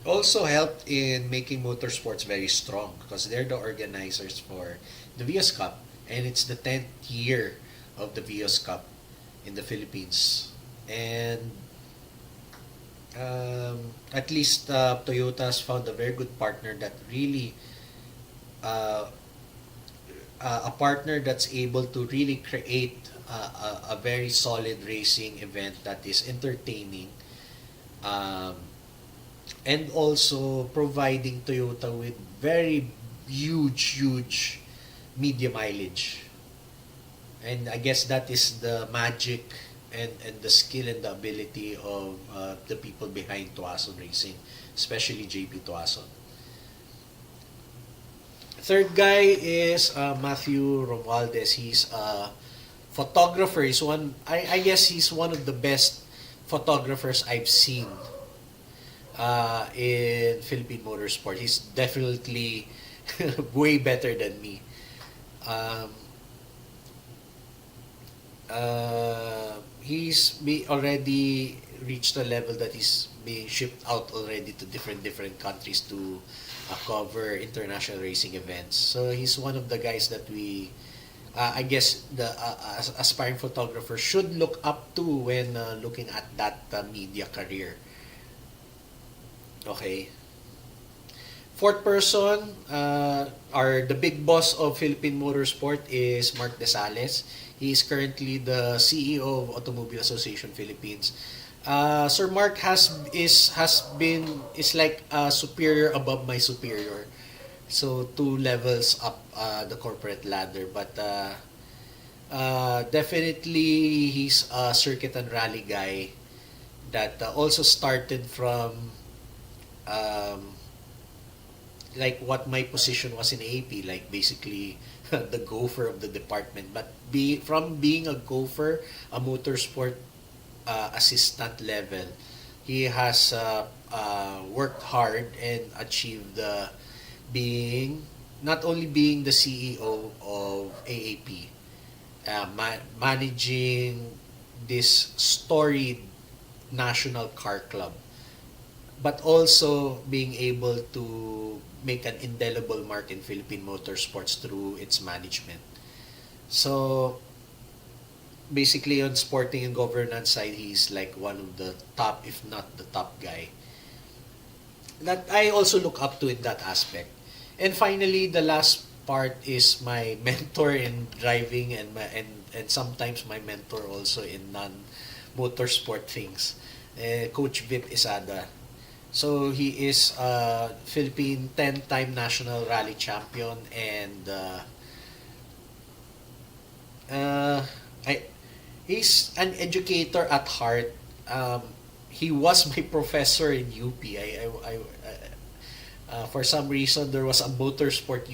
Speaker 1: also helped in making motorsports very strong because they're the organizers for the Vios Cup, and it's the 10th year of the Vios Cup in the Philippines. And at least Toyota has found a very good partner that really uh, a partner that's able to really create a very solid racing event that is entertaining, um, and also providing Toyota with very huge media mileage. And I guess that is the magic and the skill and the ability of the people behind Tuason Racing, especially JP Tuason. Third guy is Matthew Romualdez. He's a photographer. I guess he's one of the best photographers I've seen in Philippine motorsport. He's definitely way better than me. Um, already reached a level that he's being shipped out already to different countries to cover international racing events. So he's one of the guys that I guess the aspiring photographer should look up to when looking at that media career. Okay. Fourth person, the big boss of Philippine Motorsport is Mark Desales. He is currently the CEO of Automobile Association Philippines. Sir Mark has been is like a superior above my superior, so two levels up the corporate ladder. But definitely he's a circuit and rally guy that also started from um, like what my position was in AP, like basically the gopher of the department. But from being a gopher, a motorsport assistant level, he has worked hard and achieved being not only being the CEO of AAP, managing this storied national car club, but also being able to make an indelible mark in Philippine motorsports through its management. So basically on sporting and governance side, he's like one of the top, if not the top guy that I also look up to in that aspect. And finally, the last part is my mentor in driving and sometimes my mentor also in non motorsport things, Coach Vip Isada. So he is a Philippine 10-time national rally champion and uh, I, he's an educator at heart. He was my professor in UP. For some reason, there was a motorsport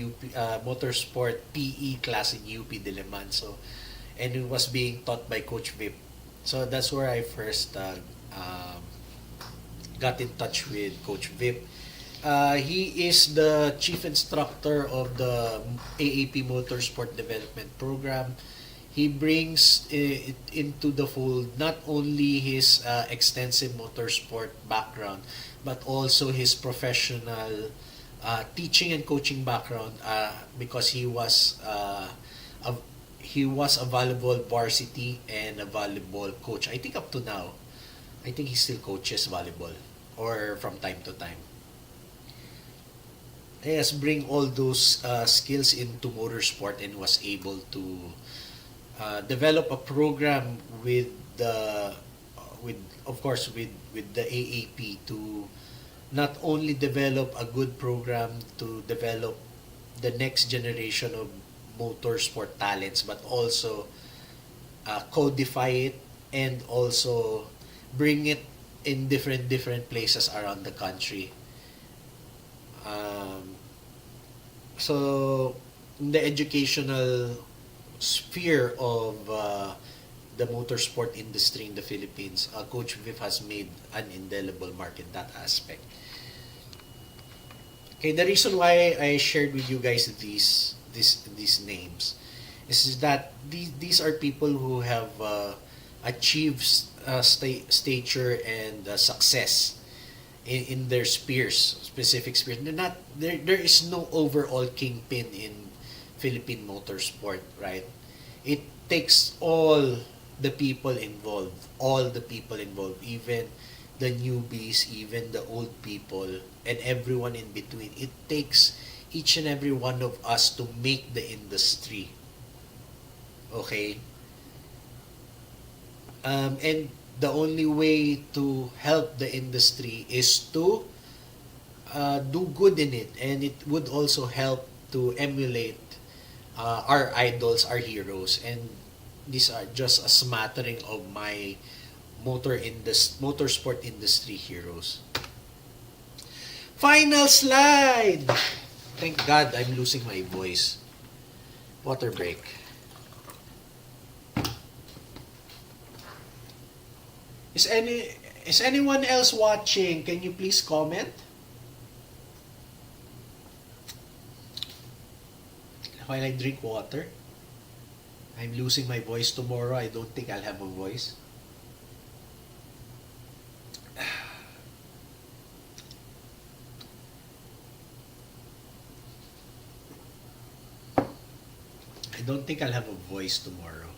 Speaker 1: PE class in UP Diliman. So, and it was being taught by Coach Vip. So that's where I first got in touch with Coach Vip. He is the chief instructor of the AAP Motorsport Development Program. He brings it into the fold not only his extensive motorsport background, but also his professional teaching and coaching background because a, he was a volleyball varsity and a volleyball coach. I think up to now, I think he still coaches volleyball or from time to time. He has bring all those skills into motorsport and was able to develop a program with the with of course with the AAP to not only develop a good program to develop the next generation of motorsport talents but also codify it and also bring it in different places around the country. Um, so in the educational sphere of the motorsport industry in the Philippines, Coach Viv has made an indelible mark in that aspect. Okay, the reason why I shared with you guys these names is that these are people who have achieved stature and success in their spheres, specific spheres. They're not there. There is no overall kingpin in Philippine motorsport, right? It takes all the people involved, even the newbies, even the old people, and everyone in between. It takes each and every one of us to make the industry. Okay? And the only way to help the industry is to do good in it, and it would also help to emulate our idols, our heroes, and these are just a smattering of my motorsport industry heroes. Final slide. Thank God I'm losing my voice. Water break. Is anyone else watching? Can you please comment? While I drink water. I'm losing my voice tomorrow. I don't think I'll have a voice. I don't think I'll have a voice tomorrow.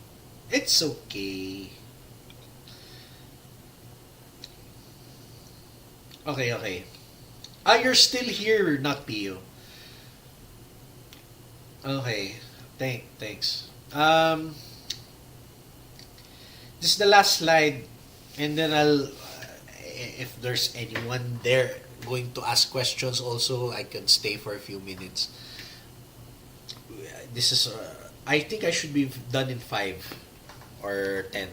Speaker 1: It's okay. Okay. You're still here, not PO. Okay. Thanks. This is the last slide, and then if there's anyone there going to ask questions, also I can stay for a few minutes. This is, I think I should be done in 5 or 10.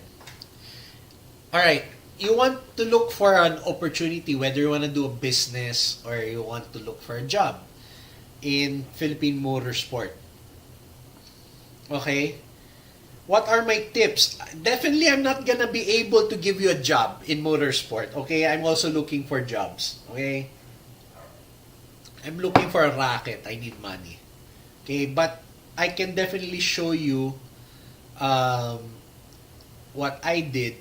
Speaker 1: All right. You want to look for an opportunity, whether you want to do a business or you want to look for a job in Philippine motorsport. Okay? What are my tips? Definitely, I'm not gonna be able to give you a job in motorsport. Okay? I'm also looking for jobs. Okay? I'm looking for a racket. I need money. Okay? But I can definitely show you what I did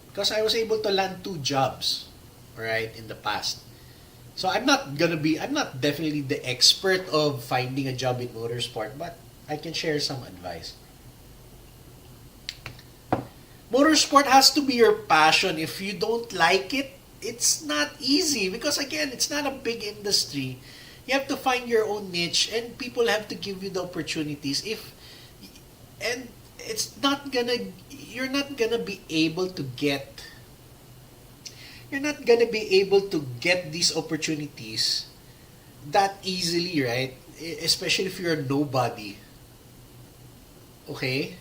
Speaker 1: because I was able to land 2 jobs, right, in the past. So I'm not definitely the expert of finding a job in motorsport, but I can share some advice. Motorsport has to be your passion. If you don't like it, it's not easy because again, it's not a big industry. You have to find your own niche and people have to give you the opportunities. If and it's not gonna you're not gonna be able to get these opportunities that easily, right? Especially if you're a nobody. Okay?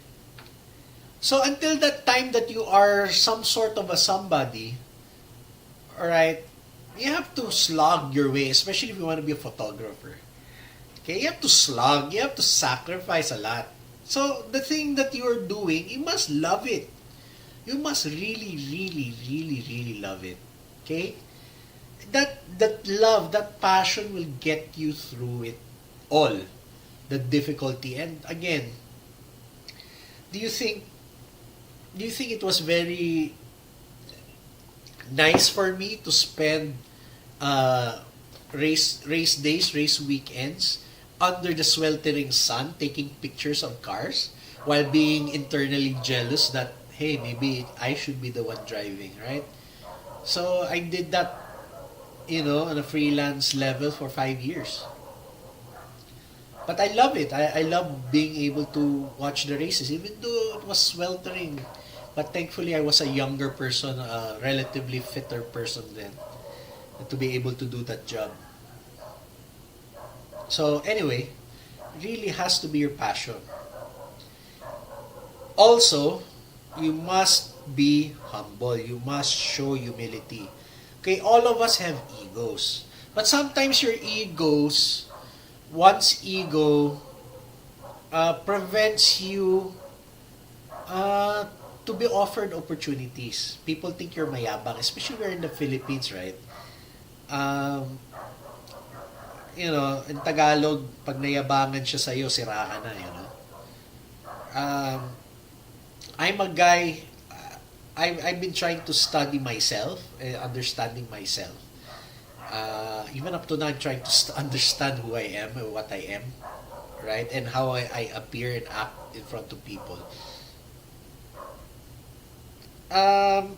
Speaker 1: So until that time that you are some sort of a somebody, alright, you have to slog your way, especially if you want to be a photographer. Okay, you have to slog, you have to sacrifice a lot. So the thing that you're doing, you must love it. You must really, really, really, really love it. Okay? That love, that passion will get you through it all. The difficulty. And again, do you think it was very nice for me to spend race days, race weekends under the sweltering sun taking pictures of cars while being internally jealous that hey, maybe I should be the one driving, right? So I did that, on a freelance level for 5 years. But I love it. I love being able to watch the races, even though it was sweltering. But thankfully, I was a younger person, a relatively fitter person then, to be able to do that job. So anyway, it really has to be your passion. Also, you must be humble. You must show humility. Okay, all of us have egos. But sometimes your one's ego prevents you to be offered opportunities. People think you're mayabang, especially we're in the Philippines, right? Um, in Tagalog, pag nayabangan siya sa'yo, sira ka na. Um, I'm a guy, I've been trying to study myself, understanding myself. Even up to now, I'm trying to understand who I am, what I am, right? And how I appear and act in front of people.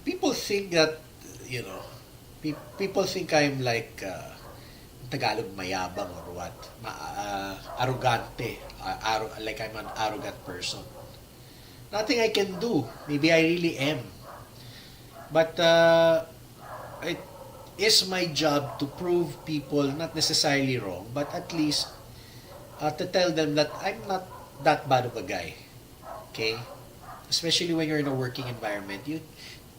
Speaker 1: People think that, people think I'm like, Tagalog mayabang or what, arrogante, like I'm an arrogant person. Nothing I can do. Maybe I really am. But it is my job to prove people not necessarily wrong, but at least to tell them that I'm not that bad of a guy. Okay? Especially when you're in a working environment.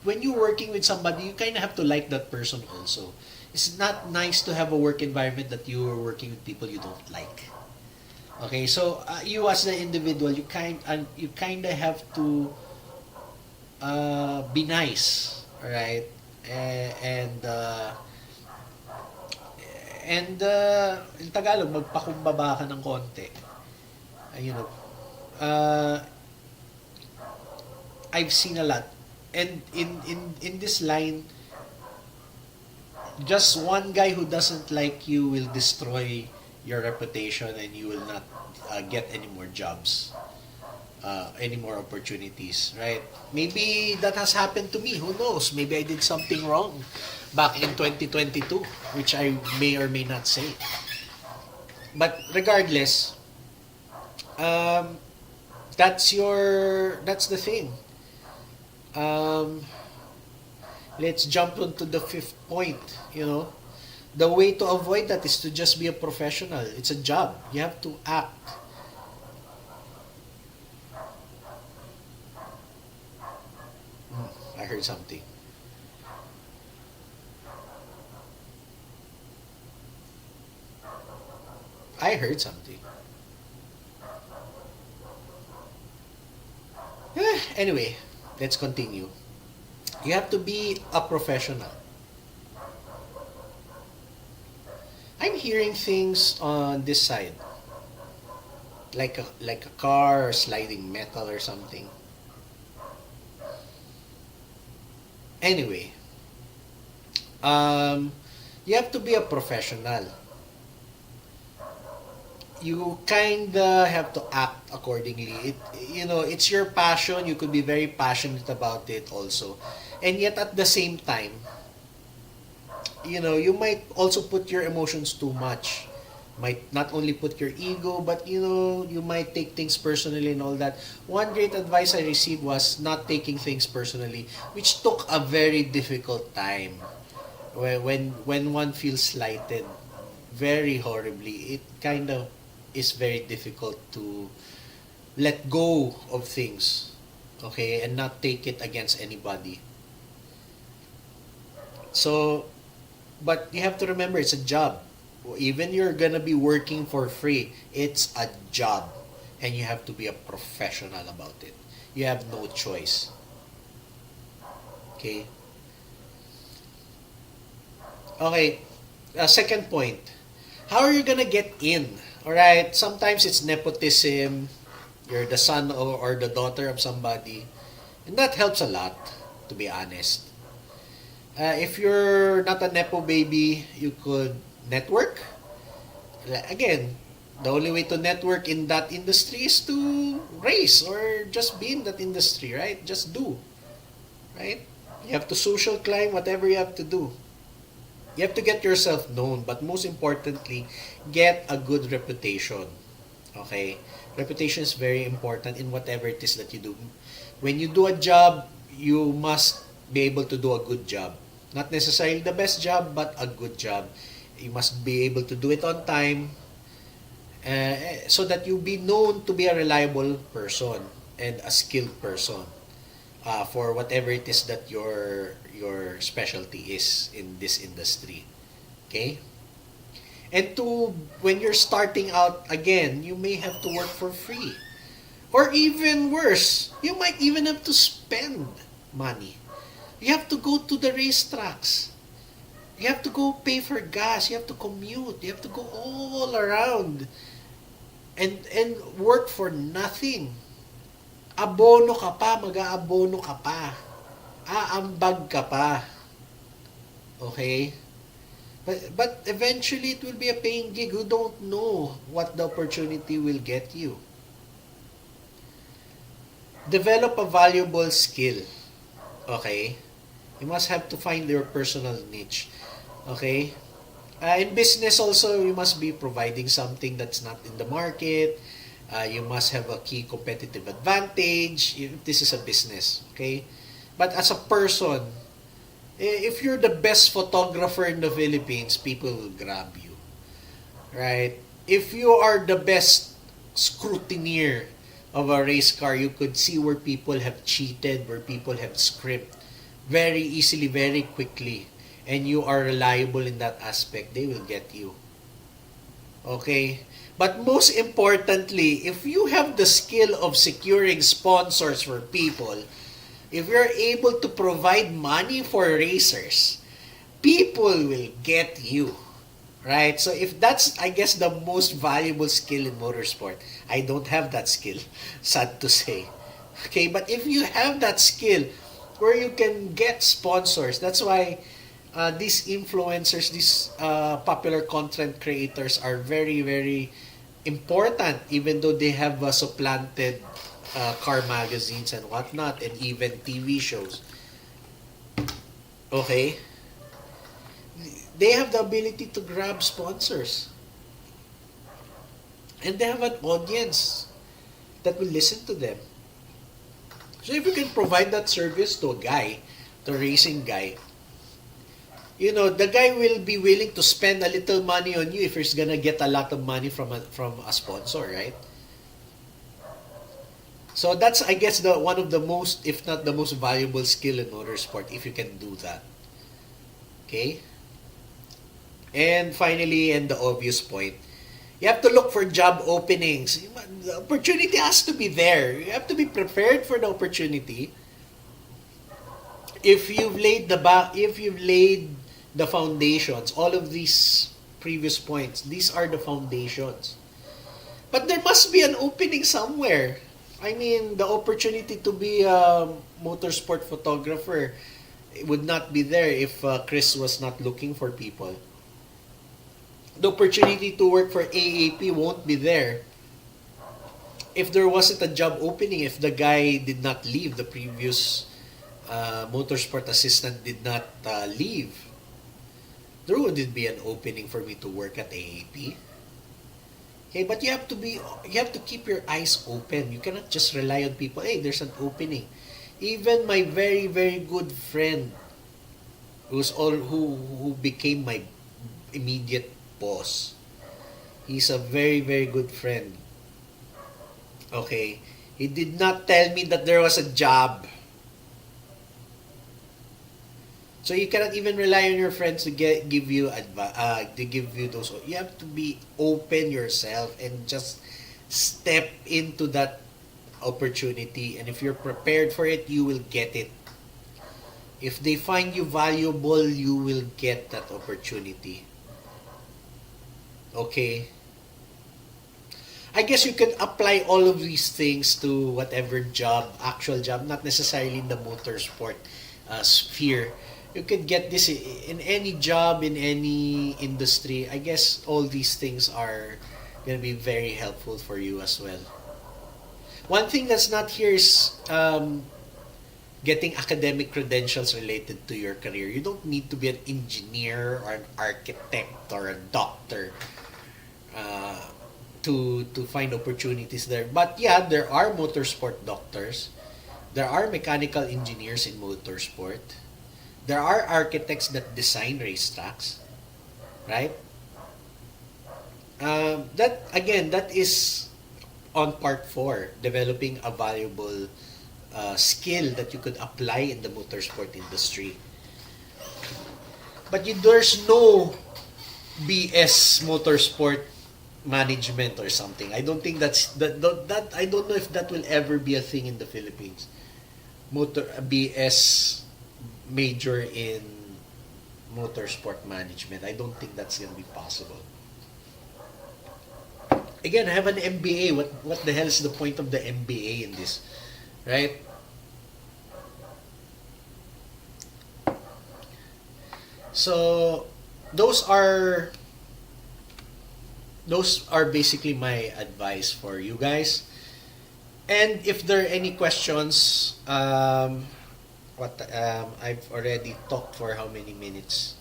Speaker 1: When you're working with somebody, you kind of have to like that person also. It's not nice to have a work environment that you are working with people you don't like. Okay, so you as the individual, you kind of have to be nice, right? In Tagalog, magpakumbaba ka ng konti. Uh, I've seen a lot, and in this line, just one guy who doesn't like you will destroy your reputation, and you will not get any more jobs. any more opportunities, right? Maybe that has happened to me. Who knows? Maybe I did something wrong back in 2022, which I may or may not say. But regardless, um, that's the thing. Um, let's jump onto the fifth point. The way to avoid that is to just be a professional. It's a job. You have to act. I heard something. I heard something. Anyway, let's continue. You have to be a professional. I'm hearing things on this side, like a car or sliding metal or something. Anyway, um, you have to be a professional. You kinda have to act accordingly. It's your passion. You could be very passionate about it also, and yet at the same time, you might also put your emotions too much. Might not only put your ego, but you might take things personally and all that. One great advice I received was not taking things personally, which took a very difficult time. When one feels slighted very horribly, it kind of is very difficult to let go of things, okay, and not take it against anybody. So, but you have to remember, it's a job. Even you're gonna be working for free, it's a job, and you have to be a professional about it. You have no choice. Okay. Okay. Second point. How are you gonna get in? All right. Sometimes it's nepotism. You're the son or the daughter of somebody, and that helps a lot. To be honest, if you're not a nepo baby, you could network. Again, the only way to network in that industry is to race or just be in that industry, right? Just do, right? You have to social climb, whatever you have to do. You have to get yourself known, but most importantly, get a good reputation. Okay? Reputation is very important in whatever it is that you do. When you do a job, you must be able to do a good job. Not necessarily the best job, but a good job. You must be able to do it on time, so that you be known to be a reliable person and a skilled person, for whatever it is that your specialty is in this industry. Okay? And when you're starting out again, you may have to work for free. Or even worse, you might even have to spend money. You have to go to the racetracks. You have to go pay for gas. You have to commute. You have to go all around and work for nothing. Abono ka pa, mag-aabono ka pa. Aambag ka pa. Okay? But eventually it will be a paying gig. You don't know what the opportunity will get you. Develop a valuable skill. Okay? You must have to find your personal niche. Okay? In business also, you must be providing something that's not in the market. You must have a key competitive advantage if this is a business. Okay? But as a person, if you're the best photographer in the Philippines, people will grab you. Right? If you are the best scrutineer of a race car, you could see where people have cheated, where people have script very easily, very quickly, and you are reliable in that aspect, they will get you. Okay? But most importantly, if you have the skill of securing sponsors for people, if you're able to provide money for racers, people will get you. Right? So if that's, I guess, the most valuable skill in motorsport. I don't have that skill, sad to say. Okay, but if you have that skill where you can get sponsors, that's why these influencers, these popular content creators are very, very important, even though they have supplanted car magazines and whatnot, and even TV shows. Okay, they have the ability to grab sponsors, and they have an audience that will listen to them. So if you can provide that service to a guy, to a racing guy, the guy will be willing to spend a little money on you if he's gonna get a lot of money from a sponsor, right? So that's, I guess, the one of the most, if not the most valuable skill in motorsport, if you can do that. Okay? And finally, and the obvious point, you have to look for job openings. The opportunity has to be there. You have to be prepared for the opportunity. If you've laid the foundations, all of these previous points, these are the foundations. But there must be an opening somewhere. I mean, the opportunity to be a motorsport photographer would not be there if Chris was not looking for people. The opportunity to work for AAP won't be there if there wasn't a job opening, if the guy did not leave, the previous motorsport assistant did not leave. There wouldn't be an opening for me to work at AAP. Okay, but you have to keep your eyes open. You cannot just rely on people. Hey, there's an opening. Even my very, very good friend, who became my immediate boss. He's a very, very good friend. Okay, he did not tell me that there was a job. So you cannot even rely on your friends to give you those. You have to be open yourself and just step into that opportunity. And if you're prepared for it, you will get it. If they find you valuable, you will get that opportunity. Okay. I guess you can apply all of these things to whatever actual job, not necessarily in the motorsport sphere. You could get this in any job, in any industry. I guess all these things are going to be very helpful for you as well. One thing that's not here is getting academic credentials related to your career. You don't need to be an engineer or an architect or a doctor to find opportunities there. But yeah, there are motorsport doctors. There are mechanical engineers in motorsport. There are architects that design racetracks, right? That is on part 4, developing a valuable skill that you could apply in the motorsport industry. But there's no BS motorsport management or something. I don't think that I don't know if that will ever be a thing in the Philippines. BS major in motorsport management. I don't think that's going to be possible. Again, I have an MBA. What the hell is the point of the MBA in this? Right? So those are basically my advice for you guys. And if there are any questions, I've already talked for how many minutes?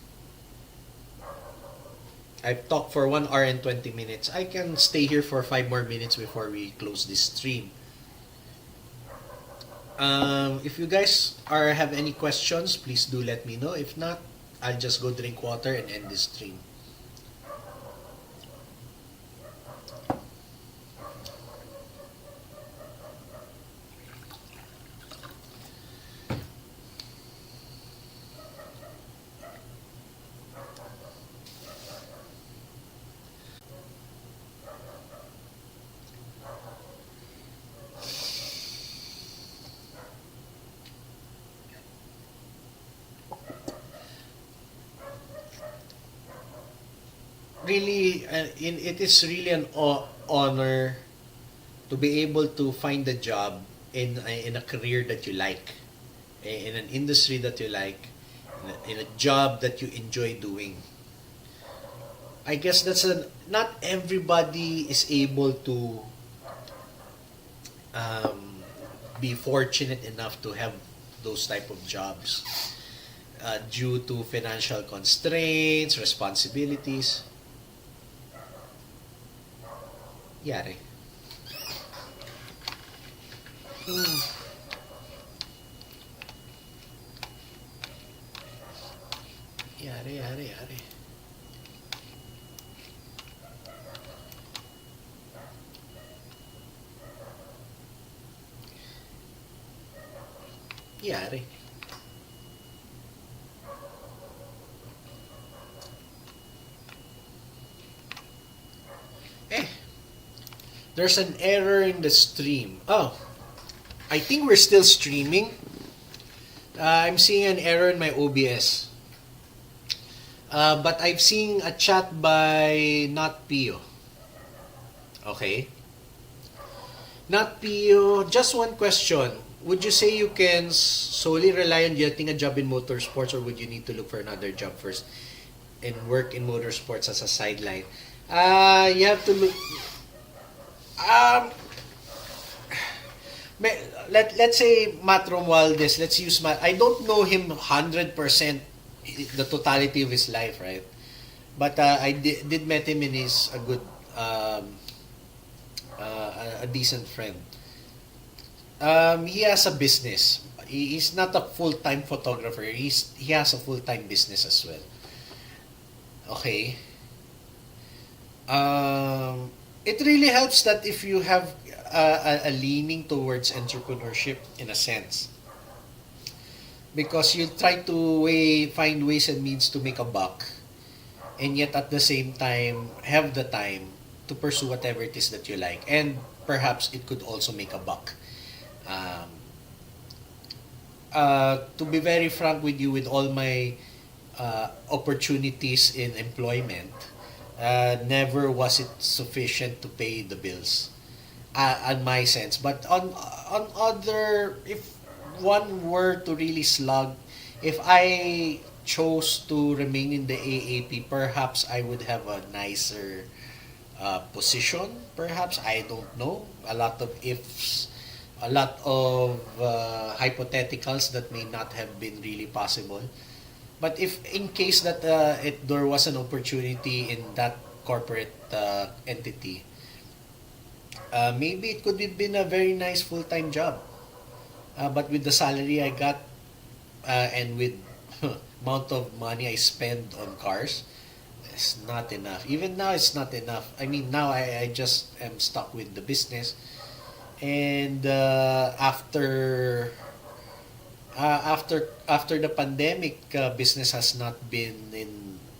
Speaker 1: I've talked for 1 hour and 20 minutes. I can stay here for 5 more minutes before we close this stream. If you guys have any questions, please do let me know. If not, I'll just go drink water and end this stream. Really, it is really an honor to be able to find a job in a career that you like, in an industry that you like, in a job that you enjoy doing. I guess not everybody is able to be fortunate enough to have those type of jobs due to financial constraints, responsibilities. Yari. Yari, yari, yari. Yari. Eh, there's an error in the stream. Oh, I think we're still streaming. I'm seeing an error in my OBS. But I've seen a chat by Not Pio. Okay. Not Pio, just one question. Would you say you can solely rely on getting a job in motorsports, or would you need to look for another job first and work in motorsports as a sideline? You have to look. Um, let's say Matt Romualdez. Let's use Matt. I don't know him 100% the totality of his life, right? But I did met him, and he's a good, a decent friend. He has a business. He's not a full-time photographer. He has a full-time business as well. Okay. It really helps that if you have a leaning towards entrepreneurship in a sense, because you try to find ways and means to make a buck, and yet at the same time have the time to pursue whatever it is that you like, and perhaps it could also make a buck. Um, to be very frank with you, with all my opportunities in employment, never was it sufficient to pay the bills, on my sense. But on other, if one were to really slug, if I chose to remain in the AAP, perhaps I would have a nicer position. Perhaps, I don't know. A lot of ifs, a lot of hypotheticals that may not have been really possible. But if in case that there was an opportunity in that corporate entity, maybe it could have been a very nice full-time job. But with the salary I got, and with amount of money I spend on cars, it's not enough. Even now, it's not enough. I mean, now I just am stuck with the business, and after the pandemic, business has not been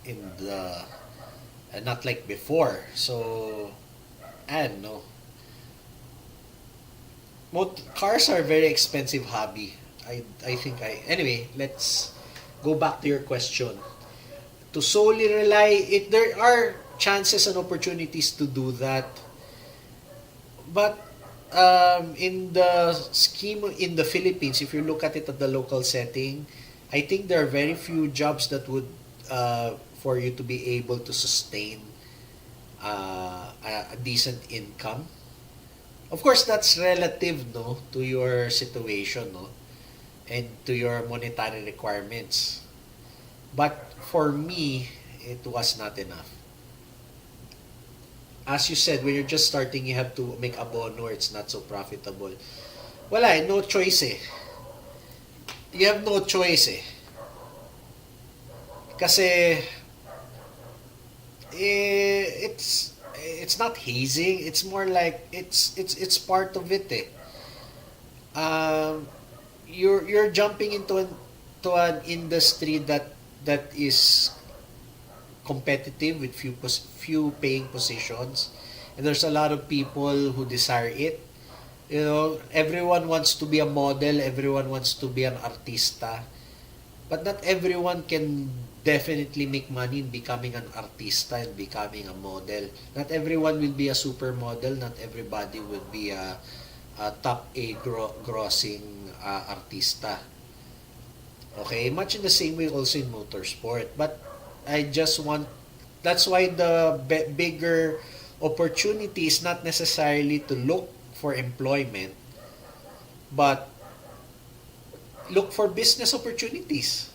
Speaker 1: in the not like before. So I don't know. Cars are a very expensive hobby. I think I anyway. Let's go back to your question. To solely rely, it there are chances and opportunities to do that, but in the scheme in the Philippines, if you look at it at the local setting, I think there are very few jobs that would for you to be able to sustain a decent income. Of course, that's relative, no, to your situation, no, and to your monetary requirements. But for me, it was not enough. As you said, when you're just starting, you have to make abono or it's not so profitable. Wala eh, no choice eh. You have no choice eh. Kasi it's not hazing. It's more like it's part of it eh. You're jumping to an industry that is competitive with few paying positions, and there's a lot of people who desire it. You know, everyone wants to be a model, everyone wants to be an artista, but not everyone can definitely make money in becoming an artista and becoming a model. Not everyone will be a supermodel, not everybody will be a top A grossing artista. Okay, much in the same way also in motorsport. But I just want, that's why the bigger opportunity is not necessarily to look for employment, but look for business opportunities.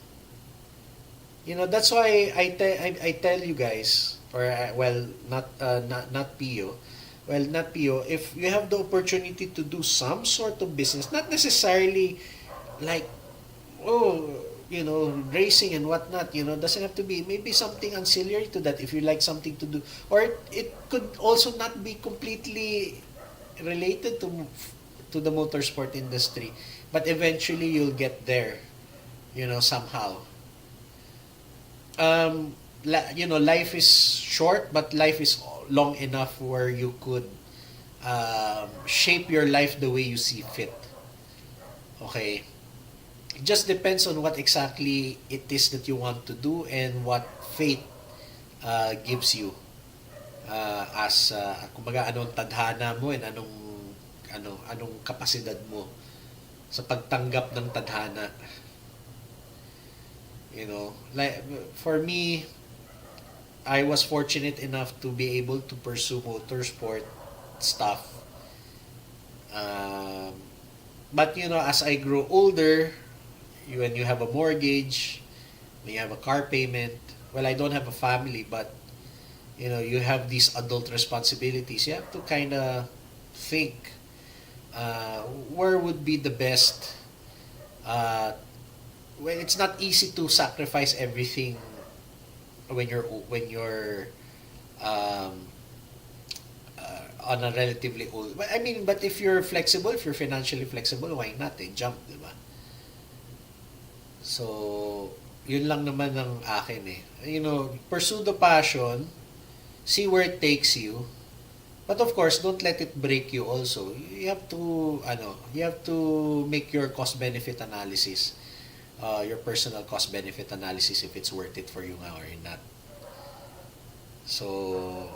Speaker 1: That's why I tell you guys, or well, not Pio. Well, not Pio. If you have the opportunity to do some sort of business, not necessarily like, oh, racing and whatnot, doesn't have to be, maybe something ancillary to that if you like something to do. Or it could also not be completely related to the motorsport industry, but eventually you'll get there, somehow. Life is short, but life is long enough where you could shape your life the way you see fit. Okay? It just depends on what exactly it is that you want to do and what fate gives you as kumbaga anong tadhana mo and anong kapasidad mo sa pagtanggap ng tadhana. Like for me, I was fortunate enough to be able to pursue motorsport stuff. But as I grow older, when you have a mortgage, when you have a car payment, well, I don't have a family, but you have these adult responsibilities. You have to kind of think where would be the best. Well, it's not easy to sacrifice everything when you're um, on a relatively old. But I mean, but if you're flexible, if you're financially flexible, why not? Jump, di ba? So, yun lang naman ng akin eh. Pursue the passion, see where it takes you. But of course, don't let it break you also. You have to make your cost benefit analysis. Your personal cost benefit analysis if it's worth it for you nga or not. So,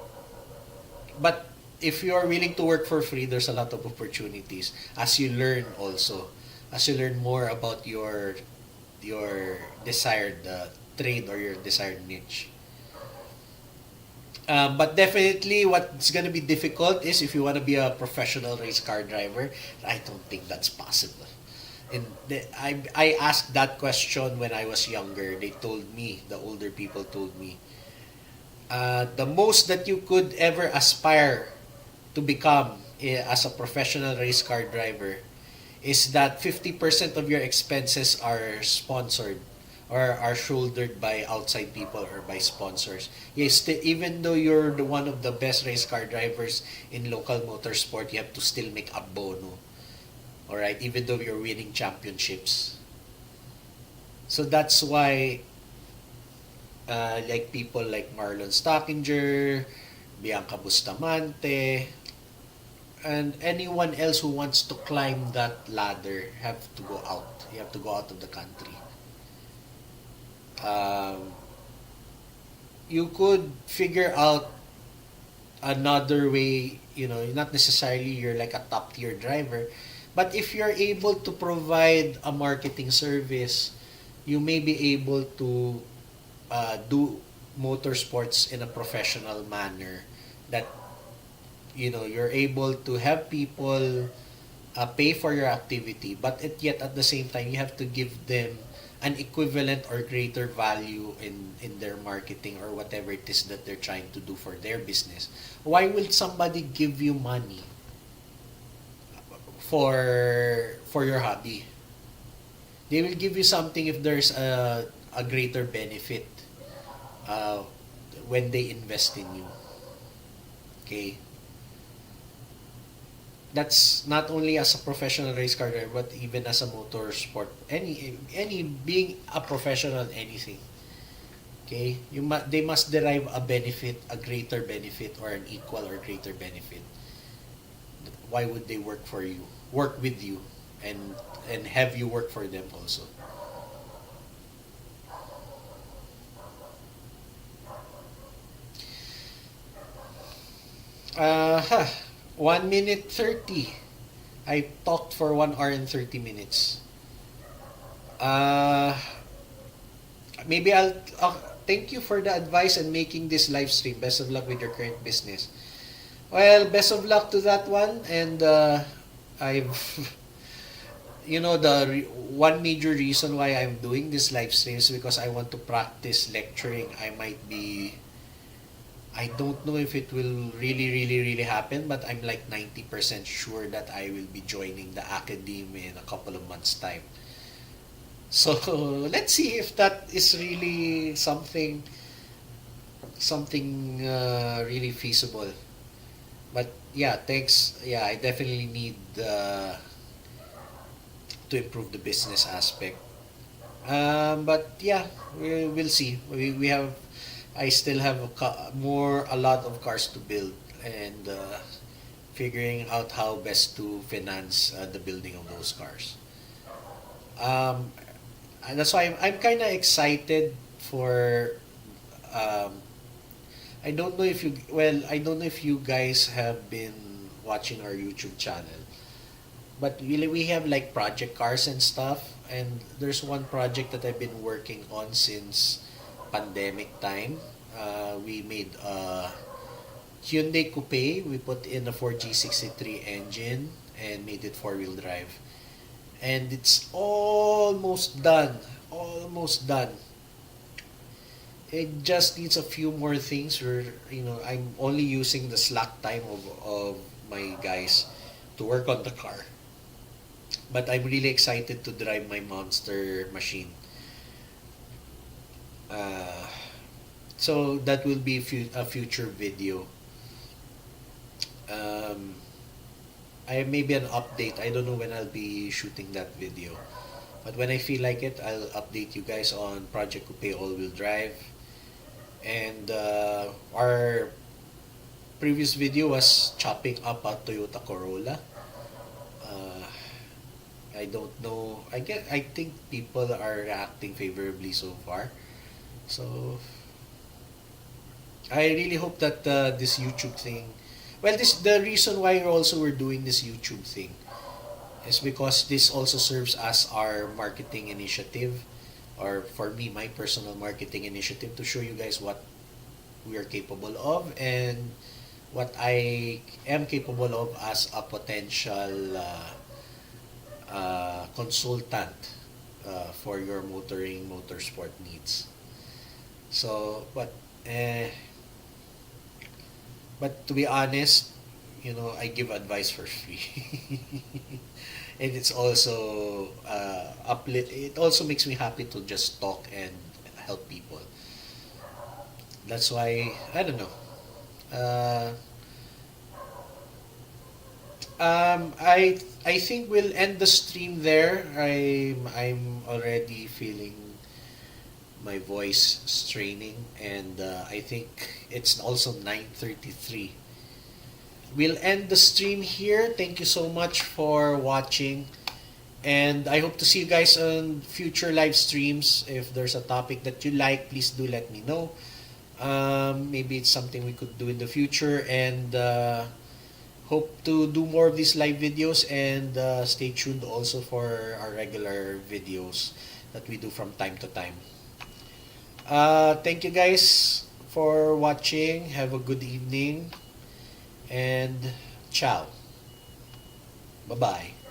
Speaker 1: but if you are willing to work for free, there's a lot of opportunities as you learn also. As you learn more about your desired trade or your desired niche. But definitely, what's gonna be difficult is if you want to be a professional race car driver. I don't think that's possible. And I asked that question when I was younger. They told me, the older people told me, the most that you could ever aspire to become as a professional race car driver is that 50% of your expenses are sponsored or are shouldered by outside people or by sponsors. Yes, even though you're one of the best race car drivers in local motorsport, you have to still make a bono. Alright, even though you're winning championships. So that's why like people like Marlon Stockinger, Bianca Bustamante, and anyone else who wants to climb that ladder have to go out. You have to go out of the country. Um, you could figure out another way, not necessarily you're like a top tier driver, but if you're able to provide a marketing service, you may be able to do motorsports in a professional manner that you're able to have people pay for your activity, but yet at the same time you have to give them an equivalent or greater value in their marketing or whatever it is that they're trying to do for their business. Why will somebody give you money for your hobby? They will give you something if there's a greater benefit uh, when they invest in you. Okay? That's not only as a professional race car driver, but even as a motorsport. Any being a professional in anything. Okay? They must derive a benefit, a greater benefit, or an equal or greater benefit. Why would they work with you, and have you work for them also? Huh. 1 minute 30. I talked for 1 hour and 30 minutes. Uh, Maybe thank you for the advice and making this live stream. Best of luck with your current business. Well, best of luck to that one. And I've one major reason why I'm doing this live stream is because I want to practice lecturing. I don't know if it will really, really, really happen, but I'm like 90% sure that I will be joining the academy in a couple of months' time. So let's see if that is really something really feasible. But yeah, thanks. Yeah, I definitely need to improve the business aspect. But yeah, we'll see. We have I still have a lot of cars to build, and figuring out how best to finance the building of those cars. Um, and that's why I'm kind of excited for. Um, I don't know if you guys have been watching our YouTube channel, but really we have like project cars and stuff. And there's one project that I've been working on since pandemic time. We made a Hyundai Coupe. We put in a 4G63 engine and made it four-wheel drive. And it's almost done. Almost done. It just needs a few more things where, I'm only using the slack time of my guys to work on the car. But I'm really excited to drive my monster machine. Uh, so that will be a future video. Um, I maybe an update. I don't know when I'll be shooting that video. But when I feel like it, I'll update you guys on Project Coupe all-wheel drive. And our previous video was chopping up a Toyota Corolla. Uh, I don't know. I think people are reacting favorably so far. So I really hope that this YouTube thing. Well, this the reason why we're doing this YouTube thing is because this also serves as our marketing initiative, or for me, my personal marketing initiative to show you guys what we are capable of and what I am capable of as a potential consultant for your motorsport needs. So, but to be honest, I give advice for free. And it's also it also makes me happy to just talk and help people. That's why I don't know. Uh, I think we'll end the stream there. I'm already feeling my voice straining, and I think it's also 9:33. We'll end the stream here. Thank you so much for watching. And I hope to see you guys on future live streams. If there's a topic that you like, please do let me know. Maybe it's something we could do in the future. And hope to do more of these live videos. And stay tuned also for our regular videos that we do from time to time. Thank you guys for watching. Have a good evening. And ciao. Bye-bye.